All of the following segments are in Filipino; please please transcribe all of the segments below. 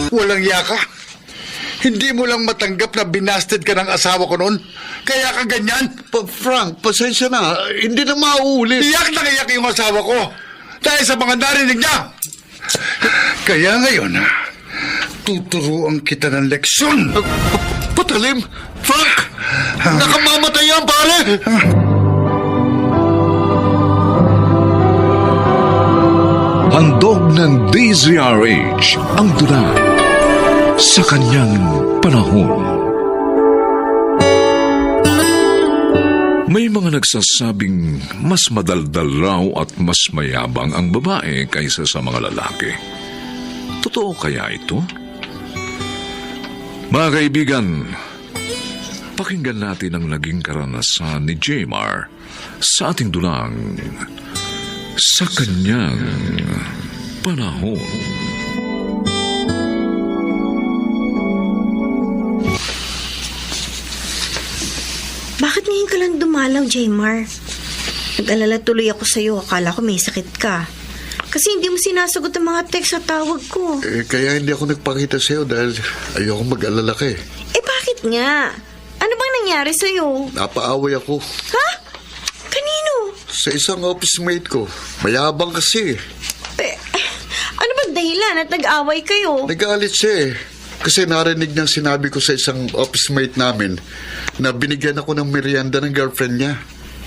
Walang yaka. Hindi mo lang matanggap na binasted ka ng asawa ko noon. Kaya ka ganyan. Frank, pasensya na. Hindi na mauulit. Iyak na iyak yung asawa ko. Dahil sa mga narinig niya. Kaya ngayon, tuturuan kita ng leksyon. Patalim? Frank! Nakamamatay yan, pare! Handog ng DZRH ang dula sa kanyang panahon. May mga nagsasabing mas madaldal raw at mas mayabang ang babae kaysa sa mga lalaki. Totoo kaya ito? Mga kaibigan, pakinggan natin ang naging karanasan ni Jmar sa ating dulang sa kanyang panahon. Bakit ngayon ka lang dumalaw, Jmar? Nag-alala tuloy ako sa'yo. Akala ko may sakit ka. Kasi hindi mo sinasagot ang mga text sa tawag ko. Kaya hindi ako nagpakita sa'yo dahil ayoko mag-alala ka eh. Bakit nga? Ano bang nangyari sa'yo? Napaaway ako. Ha? Kanino? Sa isang office mate ko. Mayabang kasi. Ano bang dahilan at nag-away kayo? Nagalit siya eh. Kasi narinig niyang sinabi ko sa isang office mate namin na binigyan ako ng merienda ng girlfriend niya.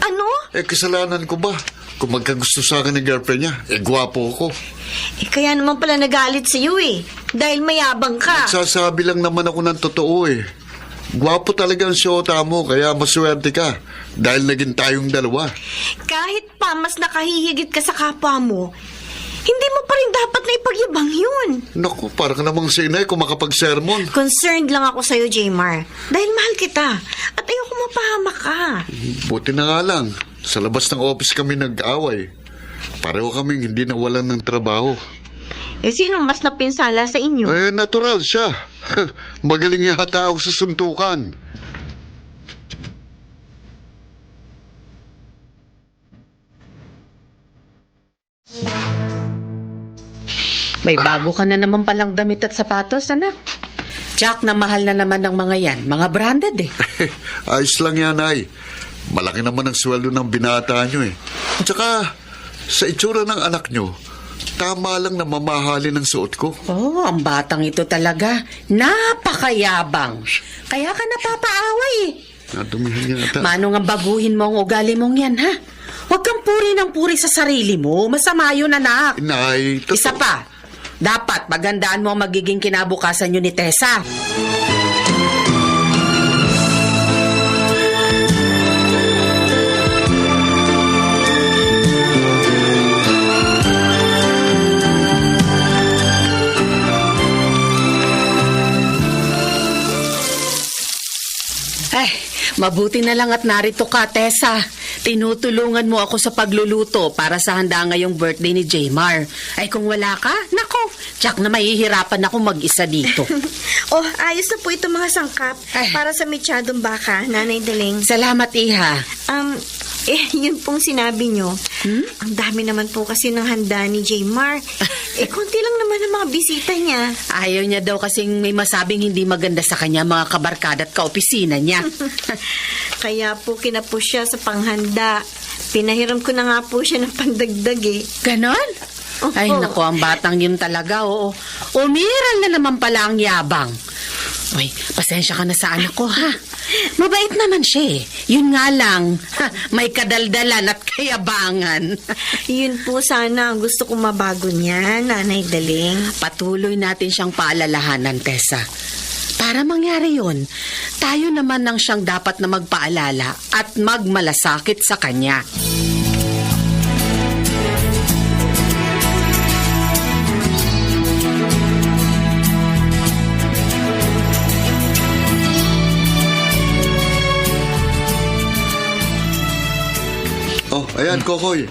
Ano? Kasalanan ko ba? Kung magkagusto sa akin ng girlfriend niya, gwapo ako. Kaya naman pala nagalit sa'yo eh. Dahil mayabang ka. Nagsasabi lang naman ako ng totoo eh. Gwapo talaga ang siyota mo, kaya maswerte ka. Dahil naging tayong dalawa. Kahit pa mas nakahihigit ka sa kapwa mo, hindi mo pa rin dapat na ipagyabang yun. Naku, parang namang si inay kung makapag-sermon. Concerned lang ako sa'yo, Jmar. Dahil mahal kita. At ayoko mapahamak ka. Buti na nga lang. Sa labas ng office kami nag-away. Pareho kaming hindi nawalan ng trabaho. Sino mas napinsala sa inyo? Natural siya. Magaling yata ako sa suntukan. May bago ka na naman palang damit at sapatos, anak. Jack, na mahal na naman ng mga yan. Mga branded eh. Ayos lang yan, ay. Malaki naman ang sweldo ng binata nyo eh. Tsaka, sa itsura ng anak nyo, tama lang na mamahalin ang suot ko. Oh, ang batang ito talaga. Napakayabang. Kaya ka napapaaway eh. Nadumihan niya ata. Mano nga baguhin mo ang ugali mong yan, ha? Huwag kang puri ng puri sa sarili mo. Masama yun, anak. Inay, Isa pa. Dapat magandaan mo ang magiging kinabukasan yun ni Tessa. Mabuti na lang at narito ka, Tessa. Tinutulungan mo ako sa pagluluto para sa handa ngayong birthday ni Jmar. Ay kung wala ka, nako, Jack na mahihirapan ako mag-isa dito. Ayos na po ito mga sangkap. Para sa mechadong baka, Nanay Daling. Salamat, Iha. Yun pong sinabi nyo. Ang dami naman po kasi ng handa ni Jmar. Konti lang naman ang mga bisita niya. Ayaw niya daw kasing may masabing hindi maganda sa kanya mga kabarkada at kaopisina niya. Kaya po kinapo siya sa panghanda. Pinahiram ko na nga po siya ng pandagdag eh. Ganon? Ay, naku, ang batang yun talaga, oo. Umiral na naman pala ang yabang. Uy, pasensya ka na sa anak ko, ha? Mabait naman siya eh. Yun nga lang, may kadaldalan at kayabangan. Yun po sana ang gusto kong mabago niya, Nanay Daling. Patuloy natin siyang paalalahanan, Tessa. Para mangyari yun, tayo naman ang siyang dapat na magpaalala at magmalasakit sa kanya. Ayan, Kokoy.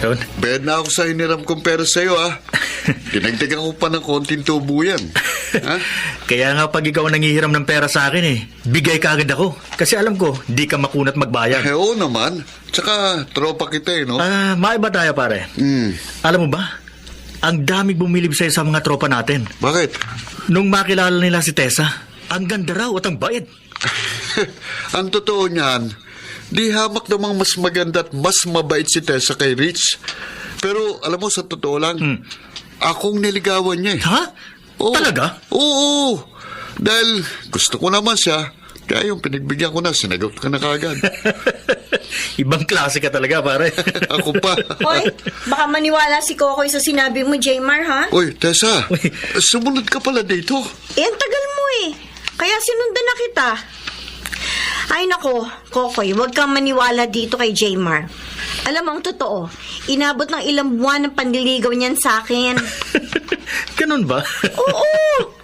Yun. Bayad na ako sa hiniram kong pera sa'yo, ha? Dinagdagan ko pa ng konting tubo yan. Ha? Kaya nga pag ikaw nangihiram ng pera sa akin bigay ka agad ako. Kasi alam ko, di ka makunat magbayad. Oo naman. Tsaka, tropa kita no? Maiba tayo pare. Alam mo ba, ang daming bumilib sa'yo sa mga tropa natin. Bakit? Nung makilala nila si Tessa, ang ganda raw at ang bait. Ang totoo niyan, di hamak namang mas maganda at mas mabait si Tessa kay Rich. Pero alam mo, sa totoo lang, akong niligawan niya eh. Ha? Oo. Talaga? Oo. Dahil gusto ko naman siya. Kaya yung pinagbigyan ko na, sinagot ka na kagad. Ibang klase ka talaga, pare. Ako pa. Hoy, baka maniwala si Kokoy sa sinabi mo, Jaymar, ha? Uy, Tessa, sumunod ka pala dito. Eh, ang tagal mo eh. Kaya sinundan na kita. Ay nako, Kokoy, huwag kang maniwala dito kay Jaymar. Alam mo ang totoo, inabot ng ilang buwan ng panliligaw niyan sa akin. Ganun ba? Oo!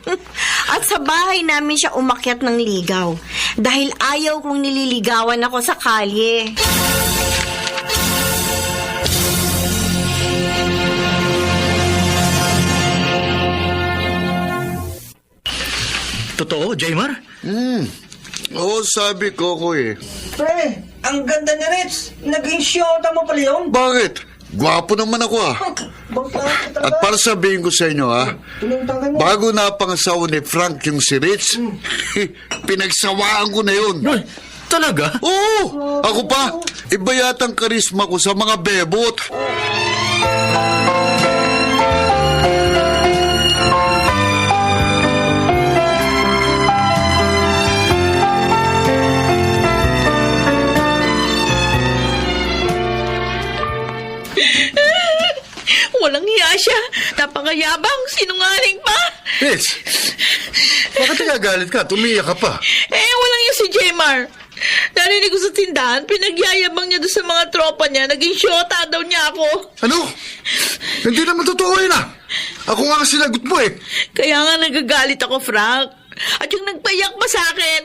At sa bahay namin siya umakyat ng ligaw. Dahil ayaw kong nililigawan ako sa kalye. Totoo, Jaymar? Oo, sabi ko eh. Pre, ang ganda ni Rich. Naging shota mo pala yun. Bakit? Gwapo naman ako At para sabihin ko sa inyo bago napangasawa ni Frank yung si Rich, pinagsawaan ko na yun. Ay, talaga? Oo, ako pa. Iba yatang karisma ko sa mga bebot. Walang hiya siya. Napakayabang, sinungaling pa. Rich, bakit nagagalit ka? Tumiyak ka pa. Walang hiya si Jaymar. Narinig ko sa tindahan, pinagyayabang niya doon sa mga tropa niya. Naging syota daw niya ako. Ano? Hindi naman totoo yun ah. Ako nga ang sinagot mo eh. Kaya nga nagagalit ako, Frank. At yung nagpayak pa sa akin,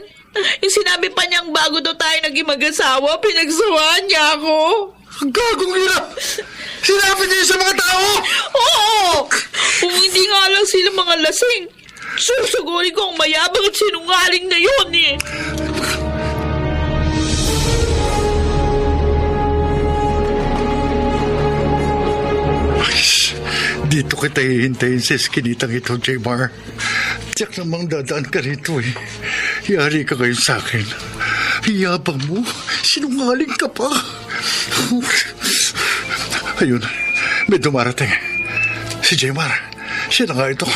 yung sinabi pa niyang bago daw tayo naging mag-asawa, pinagsawaan niya ako. Ang gagong hirap. Sinabi niya yun sa mga tao. Oo! Kung hindi nga lang sila mga lasing, susugurin ko ang mayabang at sinungaling na yun eh. Dito kita hihintayin sa eskinitang ito, Jaymar. Tiyak namang dadaan ka rito eh. Yari ka ngayon sa akin. Hiyabang mo, sinungaling ka pa. Ayun, may dumarating. Si Jaymar, siya na nga ito.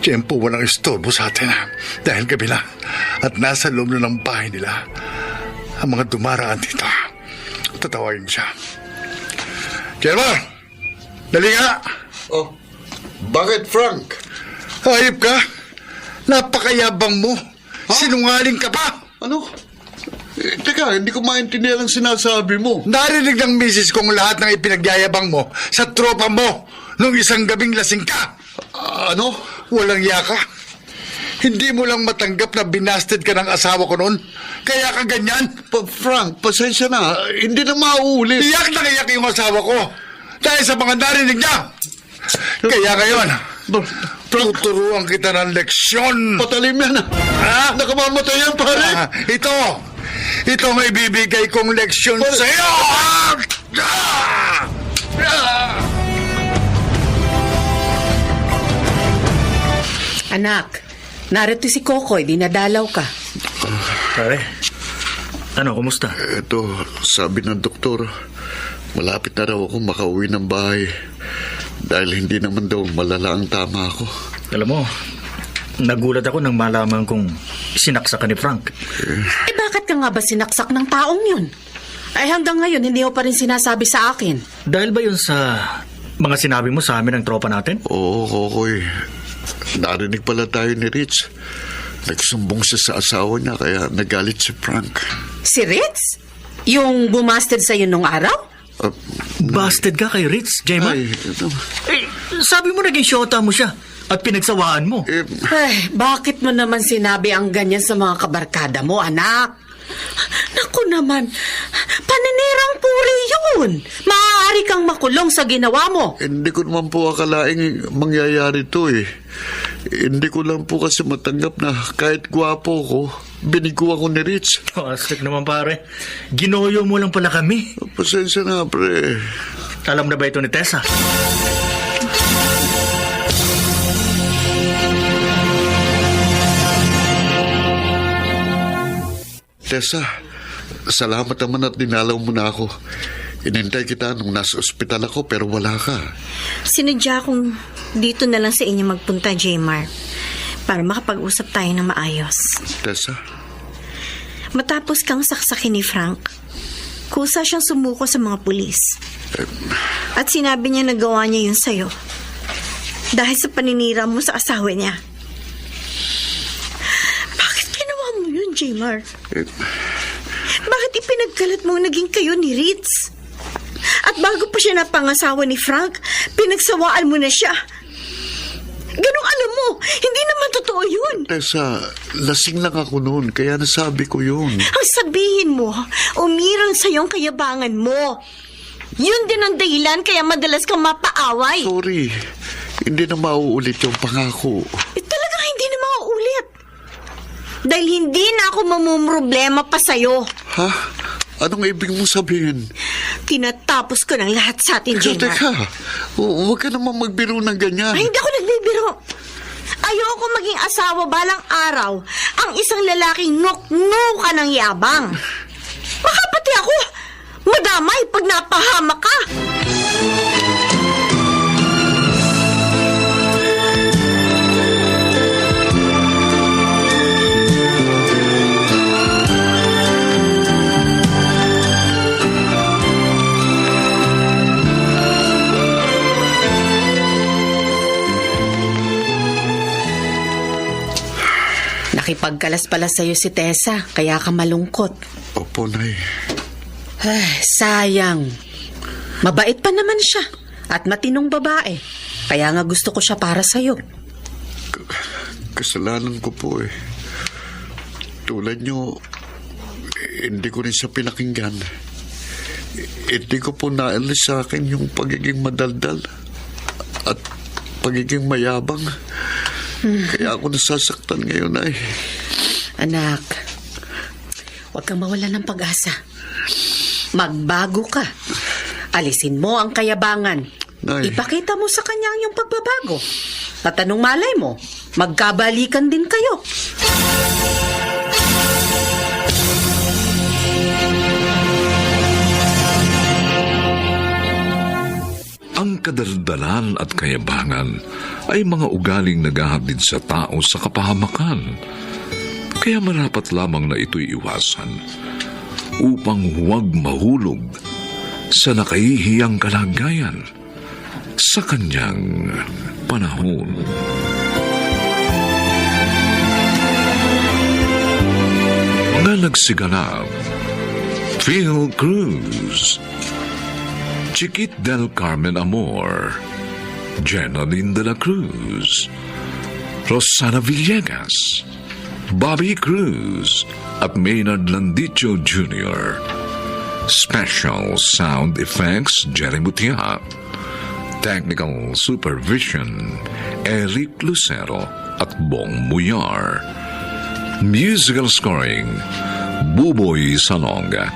Tiyempo walang istorbo sa atin dahil gabi na at nasa loob na ng bahay nila. Ang mga dumaraan dito, tatawagin siya. Jaymar! Dali nga! Oh, bakit Frank? Hayop ka! Napakayabang mo! Sinungaling ka pa! Ano? Teka, hindi ko maintindihan ang sinasabi mo. Narinig ng misis kong lahat ng ipinagyayabang mo sa tropa mo nung isang gabing lasing ka. Ano? Walang yaka. Hindi mo lang matanggap na binasted ka ng asawa ko noon. Kaya ka ganyan. Frank, pasensya na. Hindi na mauulit. Iyak na iyak yung asawa ko. Dahil sa mga narinig niya. Kaya ngayon, tuturuan kita ng leksyon. Patalim yan. Ha? Nakamamatay yan, pare. Ito ang ibibigay kong leksyon sa iyo. Anak, narito si Kokoy, dinadalaw ka. Pare, ano, kumusta? Ito, sabi ng doktor, malapit na raw ako makauwi ng bahay dahil hindi naman daw malala ang tama ako. Alam mo, nagulat ako nang malaman kong sinaksak ka ni Frank. Bakit ka nga ba sinaksak ng taong yun? Ay hanggang ngayon, hindi mo pa rin sinasabi sa akin. Dahil ba yun sa mga sinabi mo sa amin ng tropa natin? Oo, Kokoy. Narinig pala tayo ni Rich. Nagsumbong siya sa asawa niya kaya nagalit si Frank. Si Ritz? Yung bumasted sa'yo nung araw? Busted ka kay Ritz, Jaymar? Ay, ito. Sabi mo naging syota mo siya at pinagsawaan mo. Ay, bakit mo naman sinabi ang ganyan sa mga kabarkada mo, anak? Naku naman, paninirang puri yun. Maaari kang makulong sa ginawa mo. Hindi ko naman po akalaing mangyayari to eh. Hindi ko lang po kasi matanggap na kahit gwapo ko, binigwa ko ni Rich. Astik naman pare. Ginoyo mo lang pala kami. Pasensya na, pre. Alam na ba ito ni Tessa? Tessa, salamat naman at dinalaw mo na ako. Inintay kita nung nasa ospital ako pero wala ka. Sinadya kong dito na lang sa inyo magpunta, Jmar, para makapag-usap tayo ng maayos. Tessa, Matapos kang saksakin ni Frank, kusa siyang sumuko sa mga pulis. At sinabi niya na gawa niya yun sa'yo. Dahil sa paninira mo sa asawa niya. Bakit ginawa mo yun, Jmar? Bakit ipinagkalat mo naging kayo ni Ritz? At bago pa siya napangasawa ni Frank, pinagsawaan mo na siya. Ganong alam mo, hindi naman totoo yun. Tessa, lasing lang ako noon kaya nasabi ko yun. Ang sabihin mo, umirang sa'yo ang kayabangan mo. Yun din ang dahilan kaya madalas kang mapaaway. Sorry, hindi na mauulit yung pangako. Talagang hindi na mauulit. Dahil hindi na ako mamumroblema pa sa'yo. Ha? Anong ibig mong sabihin? Tinatapos ko ng lahat sa atin, Jmar. Teka, huwag ka naman magbiro ng ganyan. Ay, hindi ako nagbibiro. Ayoko maging asawa balang araw ang isang lalaking nuk-nuka ng yabang. Baka pati ako madamay pag napahamak ka. Nakipagkalas-palas sa'yo si Tessa, kaya ka malungkot. Opo, Nay. Ay, sayang. Mabait pa naman siya at matinong babae. Kaya nga gusto ko siya para sa'yo. Kasalanan ko po eh. Tulad nyo, hindi ko rin siya pinakinggan. Hindi ko po naalis sa akin yung pagiging madaldal at pagiging mayabang. Kaya ako nasasaktan ngayon ay. Anak, huwag kang mawala ng pag-asa. Magbago ka. Alisin mo ang kayabangan. Nay. Ipakita mo sa kanya ang iyong pagbabago. At anong malay mo, magkabalikan din kayo. Ang kadaldalan at kayabangan ay mga ugaling naghahatid sa tao sa kapahamakan. Kaya marapat lamang na ito'y iwasan upang huwag mahulog sa nakahihiyang kalagayan sa kanyang panahon. Mga nagsiganap, Phil Cruz, Chiquit del Carmen Amor, Jenaline de la Cruz, Rosana Villegas, Bobby Cruz, at Maynard Landicho Jr. Special Sound Effects, Jerry Mutia. Technical Supervision, Eric Lucero at Bong Muyar. Musical Scoring, Buboy Salonga.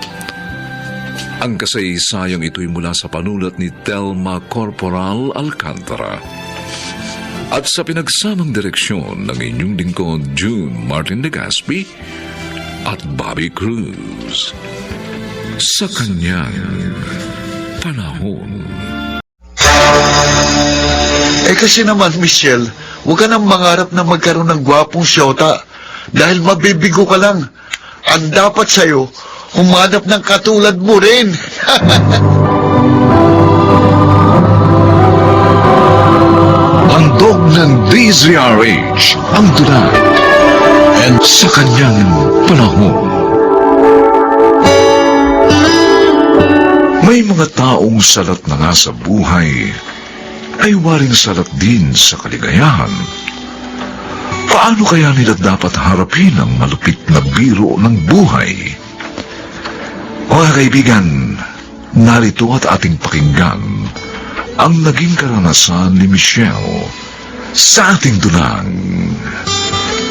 Ang kasaysayang ito'y mula sa panulat ni Telma Corporal Alcantara. At sa pinagsamang direksyon ng inyong lingkod June Martin de Gaspi at Bobby Cruz. Sa kanyang panahon. Kasi naman, Michelle, huwag ka nang mangarap na magkaroon ng gwapong siyota dahil mabibigo ka lang. Ang dapat sa'yo, humanap ng katulad mo rin. Handog ng DZRH ang tula and sa kanyang panahon. May mga taong salat na nga sa buhay ay waring salat din sa kaligayahan. Paano kaya nila dapat harapin ang malupit na biro ng buhay? Mga kaibigan, narito at ating pakinggan ang naging karanasan ni Michelle sa ating dunang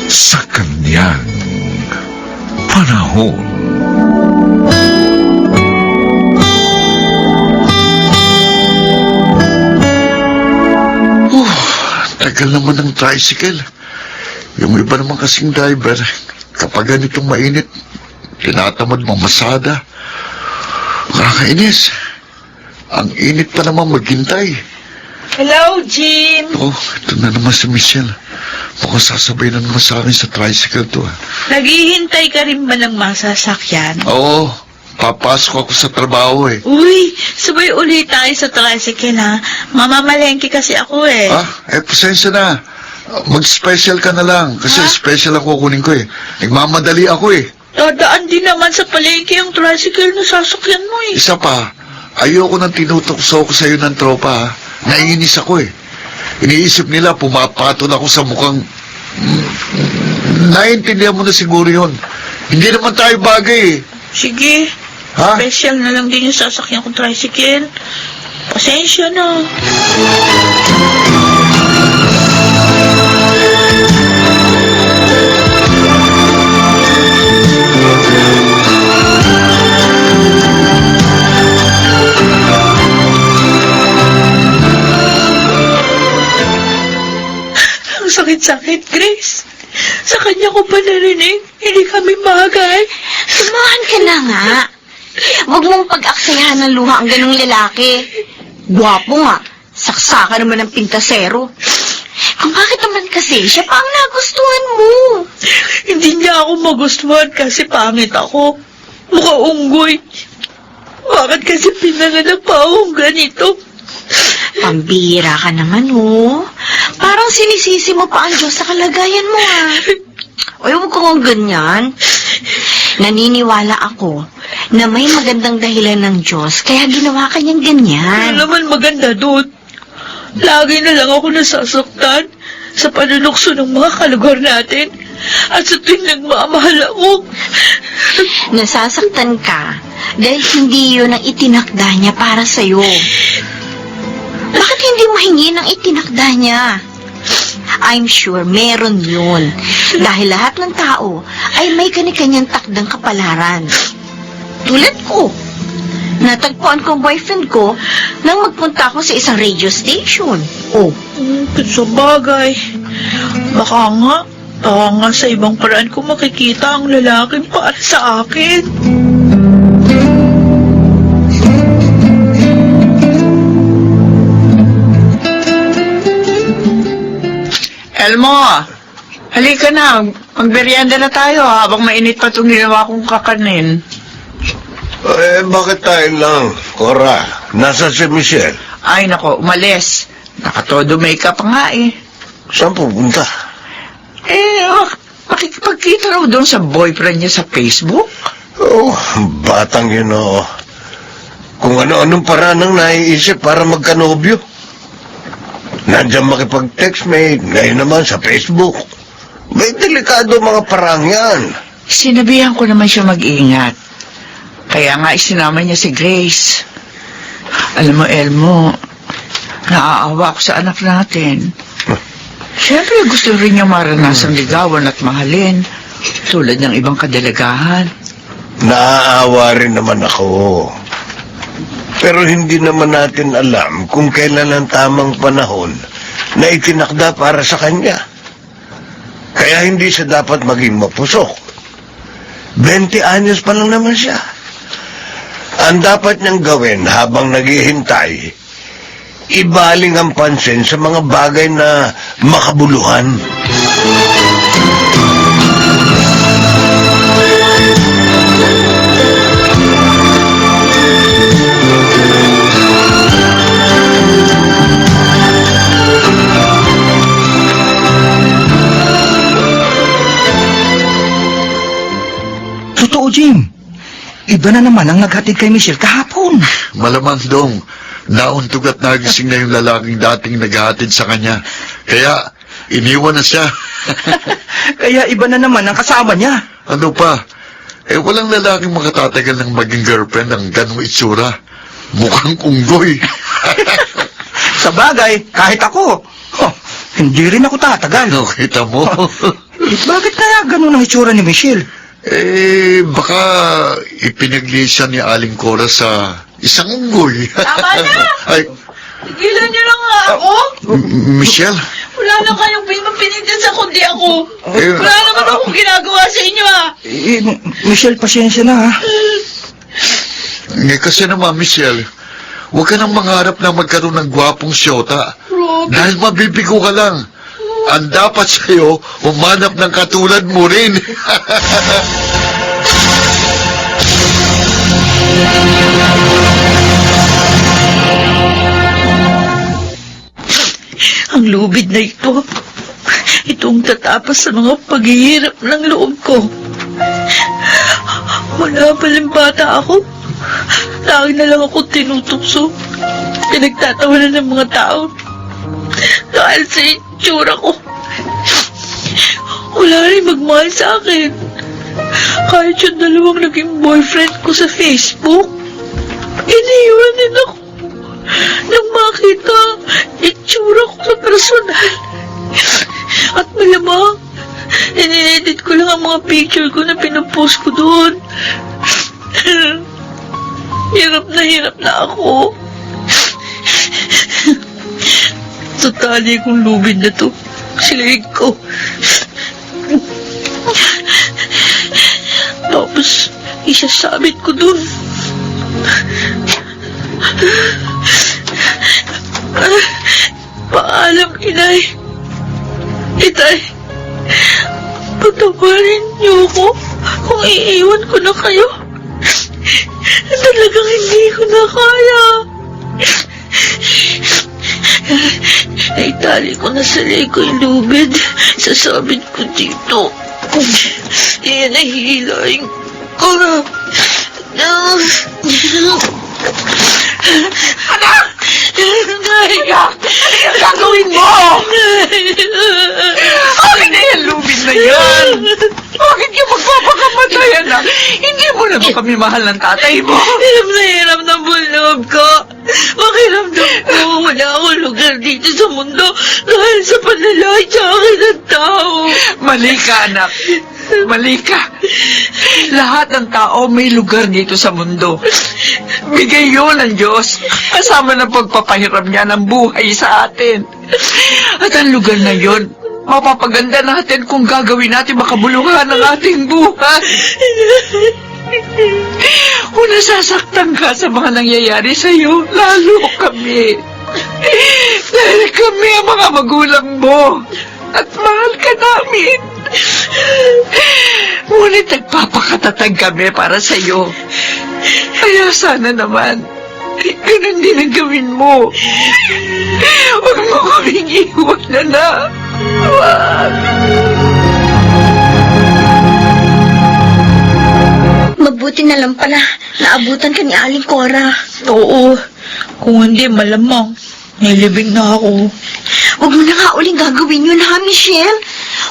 sa kanyang panahon. Tagal naman ng tricycle. Yung iba naman kasing driver, kapag ganitong mainit, tinatamad mamasada. Nakakainis. Ang init pa naman maghintay. Hello, Jim. Oh, ito na naman si Michelle. Mukhang sasabay na naman sa amin sa tricycle to. Naghihintay ka rin ba ng masasakyan? Oo, papasok ako sa trabaho eh. Uy, sabay ulit tayo sa tricycle ha. Mamamalengke kasi ako eh. Pasensya na. Mag-special ka na lang. Kasi Ha? special ako kunin ko eh. Nagmamadali ako eh. Dadaan din naman sa palengke ang tricycle na sasakyan mo eh. Isa pa, ayoko nang tinutokso ko sa'yo ng tropa ha. Naiinis ako eh. Iniisip nila pumapatol ako sa mukhang... Naiintindihan mo na siguro yun. Hindi naman tayo bagay eh. Sige, Ha? special na lang din yung sasakyan kong tricycle. Pasensya na. Ang sakit-sakit, Grace. Sa kanya ko pa narinig, hindi kami bagay. Sumahan ka na nga. Huwag mong pag-aksayahan ng luha ang ganong lalaki. Gwapo nga. Saksakan naman ng pintasero. Kung bakit naman kasi, siya pa ang nagustuhan mo. Hindi niya ako magustuhan kasi pangit ako. Mukha unggoy. Bakit kasi pinanganak pa akong ganito? Pambira ka naman, oh. Parang sinisisi mo pa ang Diyos sa kalagayan mo, ah. Ay, huwag kang ganyan. Naniniwala ako na may magandang dahilan ng Diyos, kaya ginawa ka niyang ganyan. Ano naman maganda doon? Lagi na lang ako nasasaktan sa panunukso ng mga kalugar natin at sa tuwing nagmamahal ako. Nasasaktan ka dahil hindi yun ang itinakda niya para sa'yo. Bakit hindi mo hingin ang itinakda niya? I'm sure meron yun. Dahil lahat ng tao ay may kani-kanyang takdang kapalaran. Tulad ko. Natagpuan ko ang boyfriend ko nang magpunta ako sa isang radio station. Oh, Sa bagay, baka nga sa ibang paraan ko makikita ang lalaking para sa akin. Elmo, halika na. Magmerienda na tayo habang mainit pa itong ginawa kong kakanin. Bakit tayo lang, Cora? Nasa si Michelle? Ay, nako, umalis. Nakatodo makeup pa nga eh. Saan pupunta? Makikipagkita raw doon sa boyfriend niya sa Facebook. Oh, batang yun, oh. Kung ano-anong paraan ang naiisip para magkanobyo. Nandiyan makipag-textmate, ngayon naman sa Facebook. May delikado mga parang yan. Sinabihan ko naman siya mag-ingat. Kaya nga isinama niya si Grace. Alam mo, Elmo, naaawa ako sa anak natin. Siyempre, gusto rin niya maranasang ligawan at mahalin, tulad ng ibang kadelegahan. Naaawa rin naman ako. Pero hindi naman natin alam kung kailan ang tamang panahon na itinakda para sa kanya. Kaya hindi siya dapat maging mapusok. 20 anyos pa lang naman siya. Ang dapat niyang gawin habang naghihintay, ibaling ang pansin sa mga bagay na makabuluhan. Totoo, Jim. Iba na naman ang naghatid kay Michelle kahapon. Malamang dong, nauntog at nagising na yung lalaking dating naghahatid sa kanya. Kaya, iniwan na siya. Kaya iba na naman ang kasama niya. Ano pa? Walang lalaking makatatagal ng maging girlfriend ng ganong itsura. Mukhang unggoy. Sa bagay, kahit ako. Hindi rin ako tatagal. Ano, kita mo? Bakit kaya ganun ang itsura ni Michelle? Baka ipinaglisan ni Aling Cora sa isang unggoy. Tama na! Ay, Tigilan niyo lang nga ako. Michelle? Wala na kayong pinintas kundi ako. Eh, Wala naman akong ginagawa sa inyo, ha? Michelle, pasensya na ha. Kasi naman, Michelle, huwag ka nang mangarap na magkaroon ng gwapong siyota. Dahil mabibigo ka lang. Ang dapat sa'yo, umanap ng katulad mo rin. Ang lubid na ito. Itong tatapas sa mga paghihirap ng loob ko. Wala palang bata ako. Lagi na lang ako tinutokso. Pinagtatawanan ng mga tao. Dahil sa itsura ko. Wala rin magmahal sa akin. Kahit yung dalawang naging boyfriend ko sa Facebook, iniwan din ako. Nang makita itsura ko sa personal. At malamang, in-edit ko lang ang mga picture ko na pinupost ko doon. Hirap na ako. Totally kong lubid na to. Silig ko. Tapos, isasabit ko doon. Paalam, inay. Itay, patawarin niyo ako kung iiwan ko na kayo. Talagang hindi ko na kaya. Naitali ko na sa leg ko yung lubid. Sasabit ko dito. Iyan ay hilaing ko. Anak! Ano yung gagawin mo? Akin na yan, lubid na yan. Bakit ka magpapakamatay, anak? Hindi mo na ba kami mahal ng tatay mo? Hirap na hirap ng bulog ko. Makiramdam ko wala akong lugar dito sa mundo dahil sa panlalaki sa akin ng tao. Mali ka, anak. Mali ka. Lahat ng tao may lugar dito sa mundo. Bigay yun ng Diyos. Kasama ng pagpapahiram niya ng buhay sa atin. At ang lugar na yun, mapapaganda natin kung gagawin natin makabuluhan ang ating buhay. Kung nasasaktan ka sa mga nangyayari sa'yo, lalo kami. Dahil kami ang mga magulang mo. At mahal ka namin. Ngunit nagpapakatatag kami para sa'yo. Kaya sana naman, ganun din ang gawin mo. Huwag mo kaming iwan, anak. Huwag. Mabuti na lang pala, naabutan ka ni Aling Cora. Oo, kung hindi malamang, nilibing na ako. Huwag mo na nga uling gagawin yun, ha, Michelle?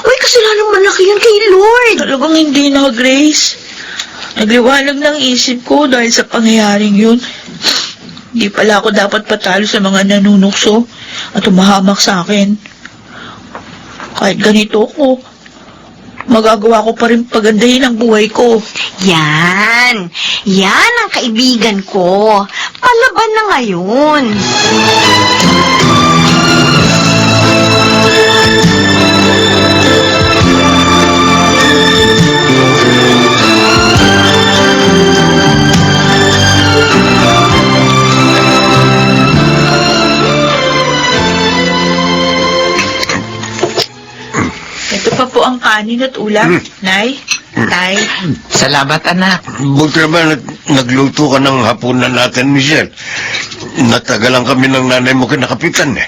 Uy, kasalanan malaki yun kay Lord. Talagang hindi na, Grace. Nagliwanag ng isip ko dahil sa pangyayaring yun. Hindi pala ako dapat patalo sa mga nanunukso at humahamak sa akin. Kahit ganito ko, magagawa ko pa rin pagandahin ang buhay ko. Yan ang kaibigan ko. Palaban na ngayon. Ito pa po ang kanin at ulam, Nay. Tay. Salamat, anak. Buti naman nagluto ka ng hapunan natin, Michelle. Natagalan kami ng nanay mo kinakapitan eh.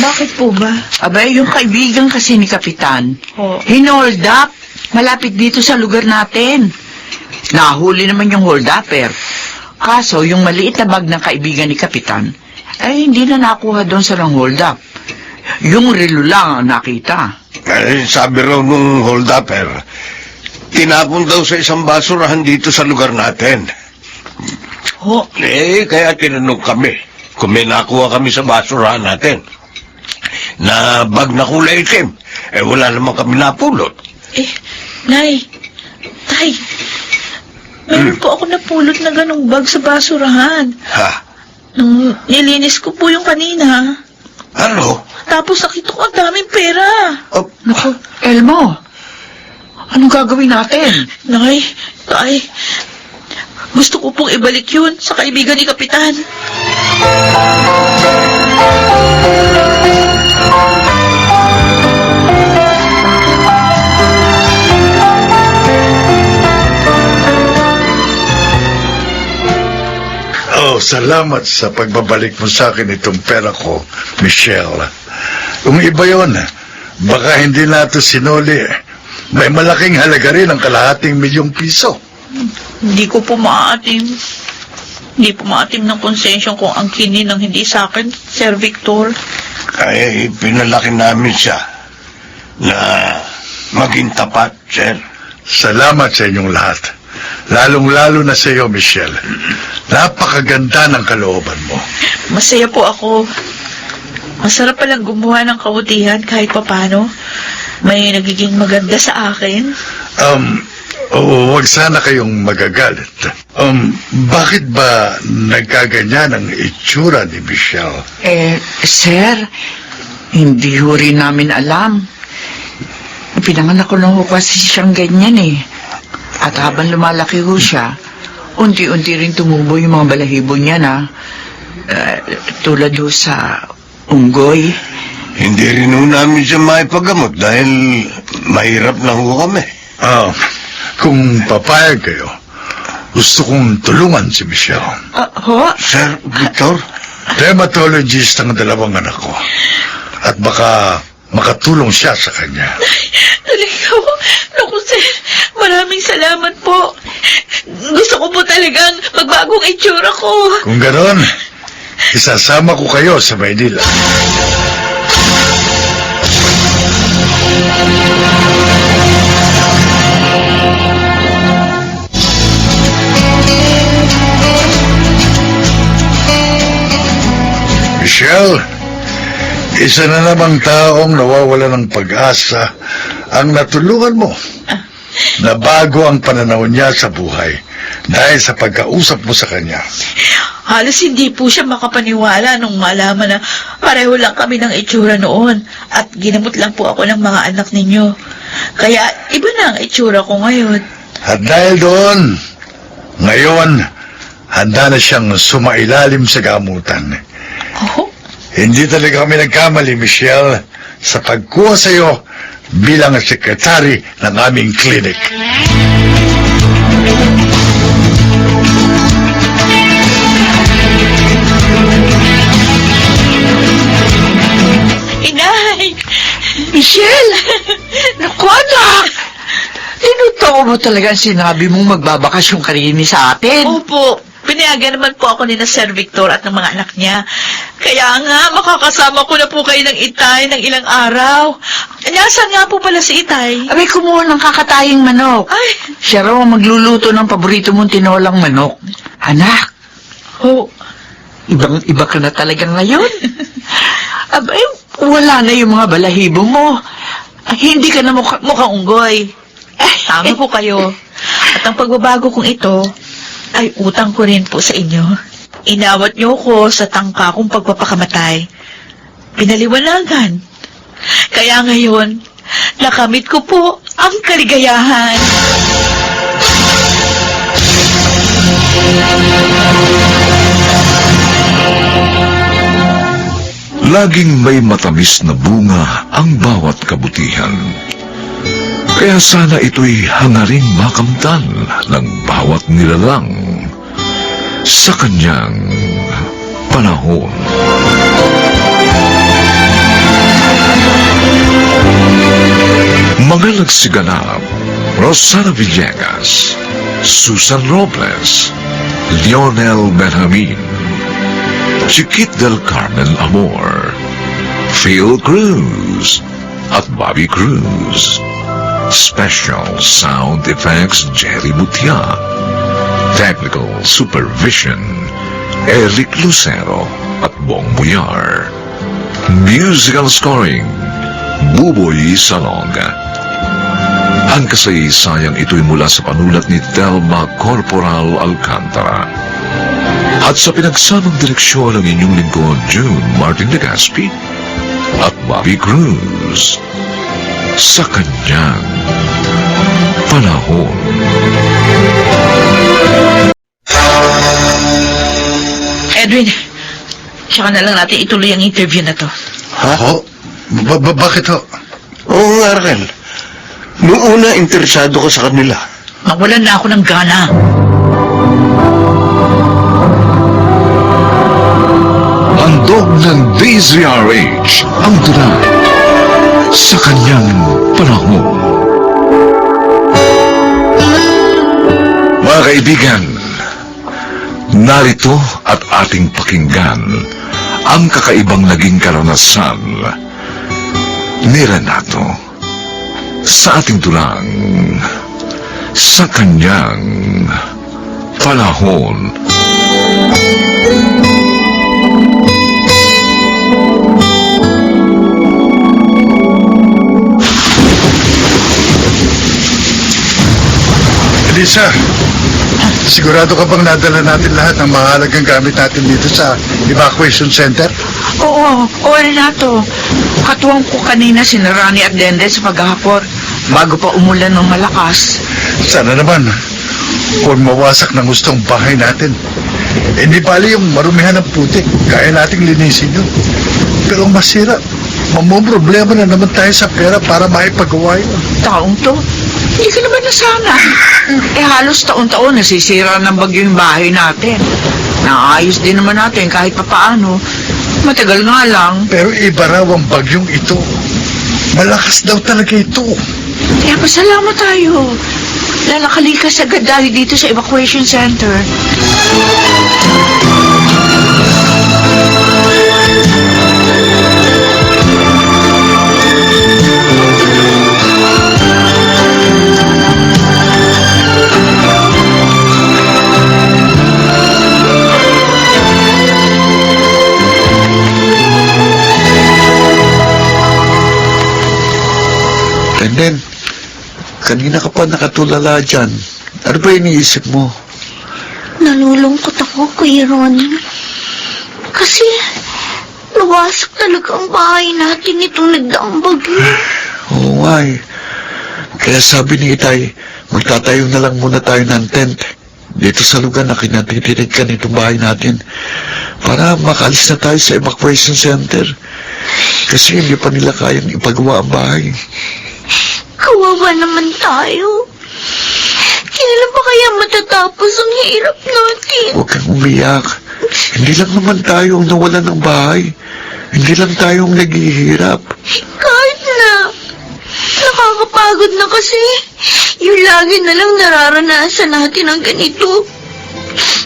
Bakit po ba? Abay, yung kaibigan kasi ni Kapitan, Oh. hinold up. Malapit dito sa lugar natin. Nahuli naman yung hold-upper. Kaso, yung maliit na bag ng kaibigan ni Kapitan, ay hindi na nakuha doon sa lang hold-up. Yung relo lang ang nakita. Eh, sabi raw nung hold-upper, tinapon daw sa isang basurahan dito sa lugar natin. Ho, Eh, kaya tinanong kami kung may nakuha kami sa basurahan natin. Na bag na kulay itim. Eh, wala naman kami napulot. Nay. Tay. Meron po ako napulot na ganong bag sa basurahan. Ha? Nung nilinis ko po yung kanina. Ano? Tapos nakita ko ang daming pera. Oh, Elmo, anong gagawin natin? Nay, Tay, gusto ko pong ibalik yun sa kaibigan ni Kapitan. Oh, salamat sa pagbabalik mo sa akin itong pera ko, Michelle. Kung iba yon, baka hindi na ito sinuli. May malaking halaga rin ang ₱250,000. Hindi ko po maatim. Hindi po maatim ng konsensyon kung ang kinin ng hindi sa akin, Sir Victor. Ay, pinalaki namin siya na maging tapat, sir. Salamat sa inyong lahat. Lalong-lalo na sa iyo, Michelle. Napakaganda ng kalooban mo. Masaya po ako. Masarap palang gumawa ng kabutihan kahit papano. May nagiging maganda sa akin. Huwag sana kayong magagalit. Bakit ba nagkaganyan ang itsura ni Michelle? Sir, hindi ho rin namin alam. Pinanganak ko lang ho kasi siyang ganyan eh. At habang lumalaki ho siya, unti-unti rin tumubo yung mga balahibo niya na tulad ho sa unggoy. Hindi rin ho namin siya maipagamot dahil mahirap na ho kami. Kung papayag kayo, gusto kong tulungan si Michelle. Ho? Sir Victor? Dermatologist ang dalawang anak ko. At baka makatulong siya sa kanya. Talaga po. Naku, sir. Maraming salamat po. Gusto ko po talagang magbagong itsura ko. Kung ganon, isasama ko kayo sa Maynila. Michelle, isa na namang taong nawawala ng pag-asa ang natulungan mo. Nabago ang pananaw niya sa buhay dahil sa pagkausap mo sa kanya. Halos hindi po siya makapaniwala nung malaman na pareho lang kami ng itsura noon at ginamot lang po ako ng mga anak ninyo. Kaya iba na ang itsura ko ngayon. At dahil doon, ngayon, handa na siyang sumailalim sa gamutan. Oh? Hindi talaga kami nagkamali, Michelle, sa pagkuha sa iyo bilang sekretary ng aming clinic. Inay! Michelle! Naku, anak! Tinuto mo talaga ang sinabi mong magbabakasyon ka rin sa atin. Opo, pinayagan naman po ako ni na Sir Victor at ng mga anak niya. Kaya nga, makakasama ko na po kayo ng Itay ng ilang araw. Nasaan nga po pala si Itay? Abay, kumuha ng kakataying manok. Ay, Siya raw ang magluluto ng paborito mong tinolang manok. Anak, oh, ibang-iba ka na talaga ngayon. Abay, wala na yung mga balahibo mo. hindi ka na mukhang unggoy. Tama po kayo. At ang pagbabago kong ito, ay utang ko rin po sa inyo. Inawat niyo ko sa tangka kong pagpapakamatay. Pinaliwanagan. Kaya ngayon, nakamit ko po ang kaligayahan. Laging may matamis na bunga ang bawat kabutihan. Kaya sana ito'y hangaring makamtan ng bawat nilalang sa kanyang panahon. Mga nagsiganap: Rosana Villegas, Susan Robles, Lionel Benjamin, Chiquit del Carmen Amor, Phil Cruz, at Bobby Cruz. Special Sound Effects Jerry Butia. Technical Supervision Eric Lucero at Bong Buyar. Musical Scoring Buboy Salonga. Ang kasaysayang ito'y mula sa panulat ni Telma Corporal Alcantara. At sa pinagsamang direksyon ng inyong lingkod, June Martin Legaspi at Bobby Cruz. sa kanyang panahon. Edwin, tsaka na lang natin ituloy ang interview na to. Ha? Ho? Bakit ho? Oo nga, Raquel. Noong una, interesado ko sa kanila. Mawalan na ako ng gana. Handog ng DZRH ang tula sa kanyang panahon. Mga kaibigan, narito at ating pakinggan ang kakaibang naging karanasan ni Renato sa ating tulang sa kanyang panahon. Elisa, sigurado ka bang nadala natin lahat ng mahalagang gamit natin dito sa evacuation center? Oo, Renato. Katuwang ko kanina si Rani at Dende sa paghahapon bago pa umulan ng malakas. Sana naman, huwag mawasak ng gustong bahay natin. Hindi bali yung marumihan ng putik, kaya nating linisin yun. Pero ang masira, mamumroblema na naman tayo sa pera para maipagawa yun. Taong to, hindi ka naman nasana. Halos taon-taon nasisira ng bagyo yung bahay natin. Naayos din naman natin kahit papaano. Matagal nga lang. Pero iba raw ang bagyong ito. Malakas daw talaga ito. Kaya pasalamat tayo. Lalakalikas agad tayo dito sa evacuation center. Tenden, kanina ka pa nakatulala dyan. Ano ba iniisip mo? Nalulungkot ako, Kuya Ronnie. Kasi, nawasak talaga ang bahay natin itong nagdaang bagyo. Oo nga eh. Kaya sabi ni Itay, magtatayo na lang muna tayo ng tent dito sa lugar na kinatitinig ka nitong bahay natin para makalis na tayo sa evacuation center. Kasi hindi pa nila kayang ipagawa ang bahay. Kawawa naman tayo. Kailan ba kaya matatapos ang hirap natin? Huwag kang umiyak. Hindi lang naman tayo ang nawalan ng bahay. Hindi lang tayo ang naghihirap. Kahit na. Nakakapagod na kasi. Yung lagi na lang nararanasan natin ang ganito.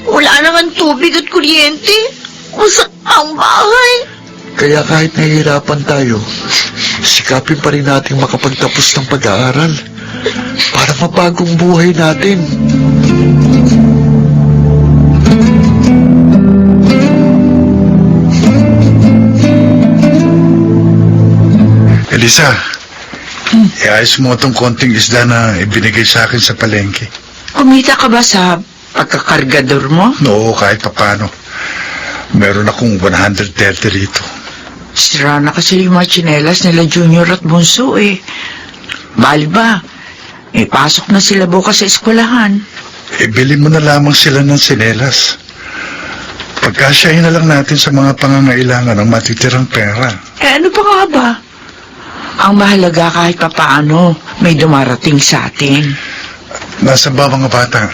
Wala naman tubig at kuryente. Usak ang bahay. Kaya kahit nahihirapan tayo, sikapin pa rin natin makapagtapos ng pag-aaral para mabagong buhay natin. Elisa, iayos mo itong konting isda na ibinigay sa akin sa palengke. Kumita ka ba sa pagkakargador mo? Oo, kahit papano. Meron akong 130 rito. Sira na kasi yung mga tsinelas nila Junior at Bunso eh. Bali ba? Pasok na sila bukas sa eskwelahan. Ibili mo na lamang sila ng sinelas. Pagkasyahin na lang natin sa mga pangangailangan ng matitirang pera. Ano pa nga ba? Ang mahalaga kahit papaano, may dumarating sa atin. Nasa ba mga bata?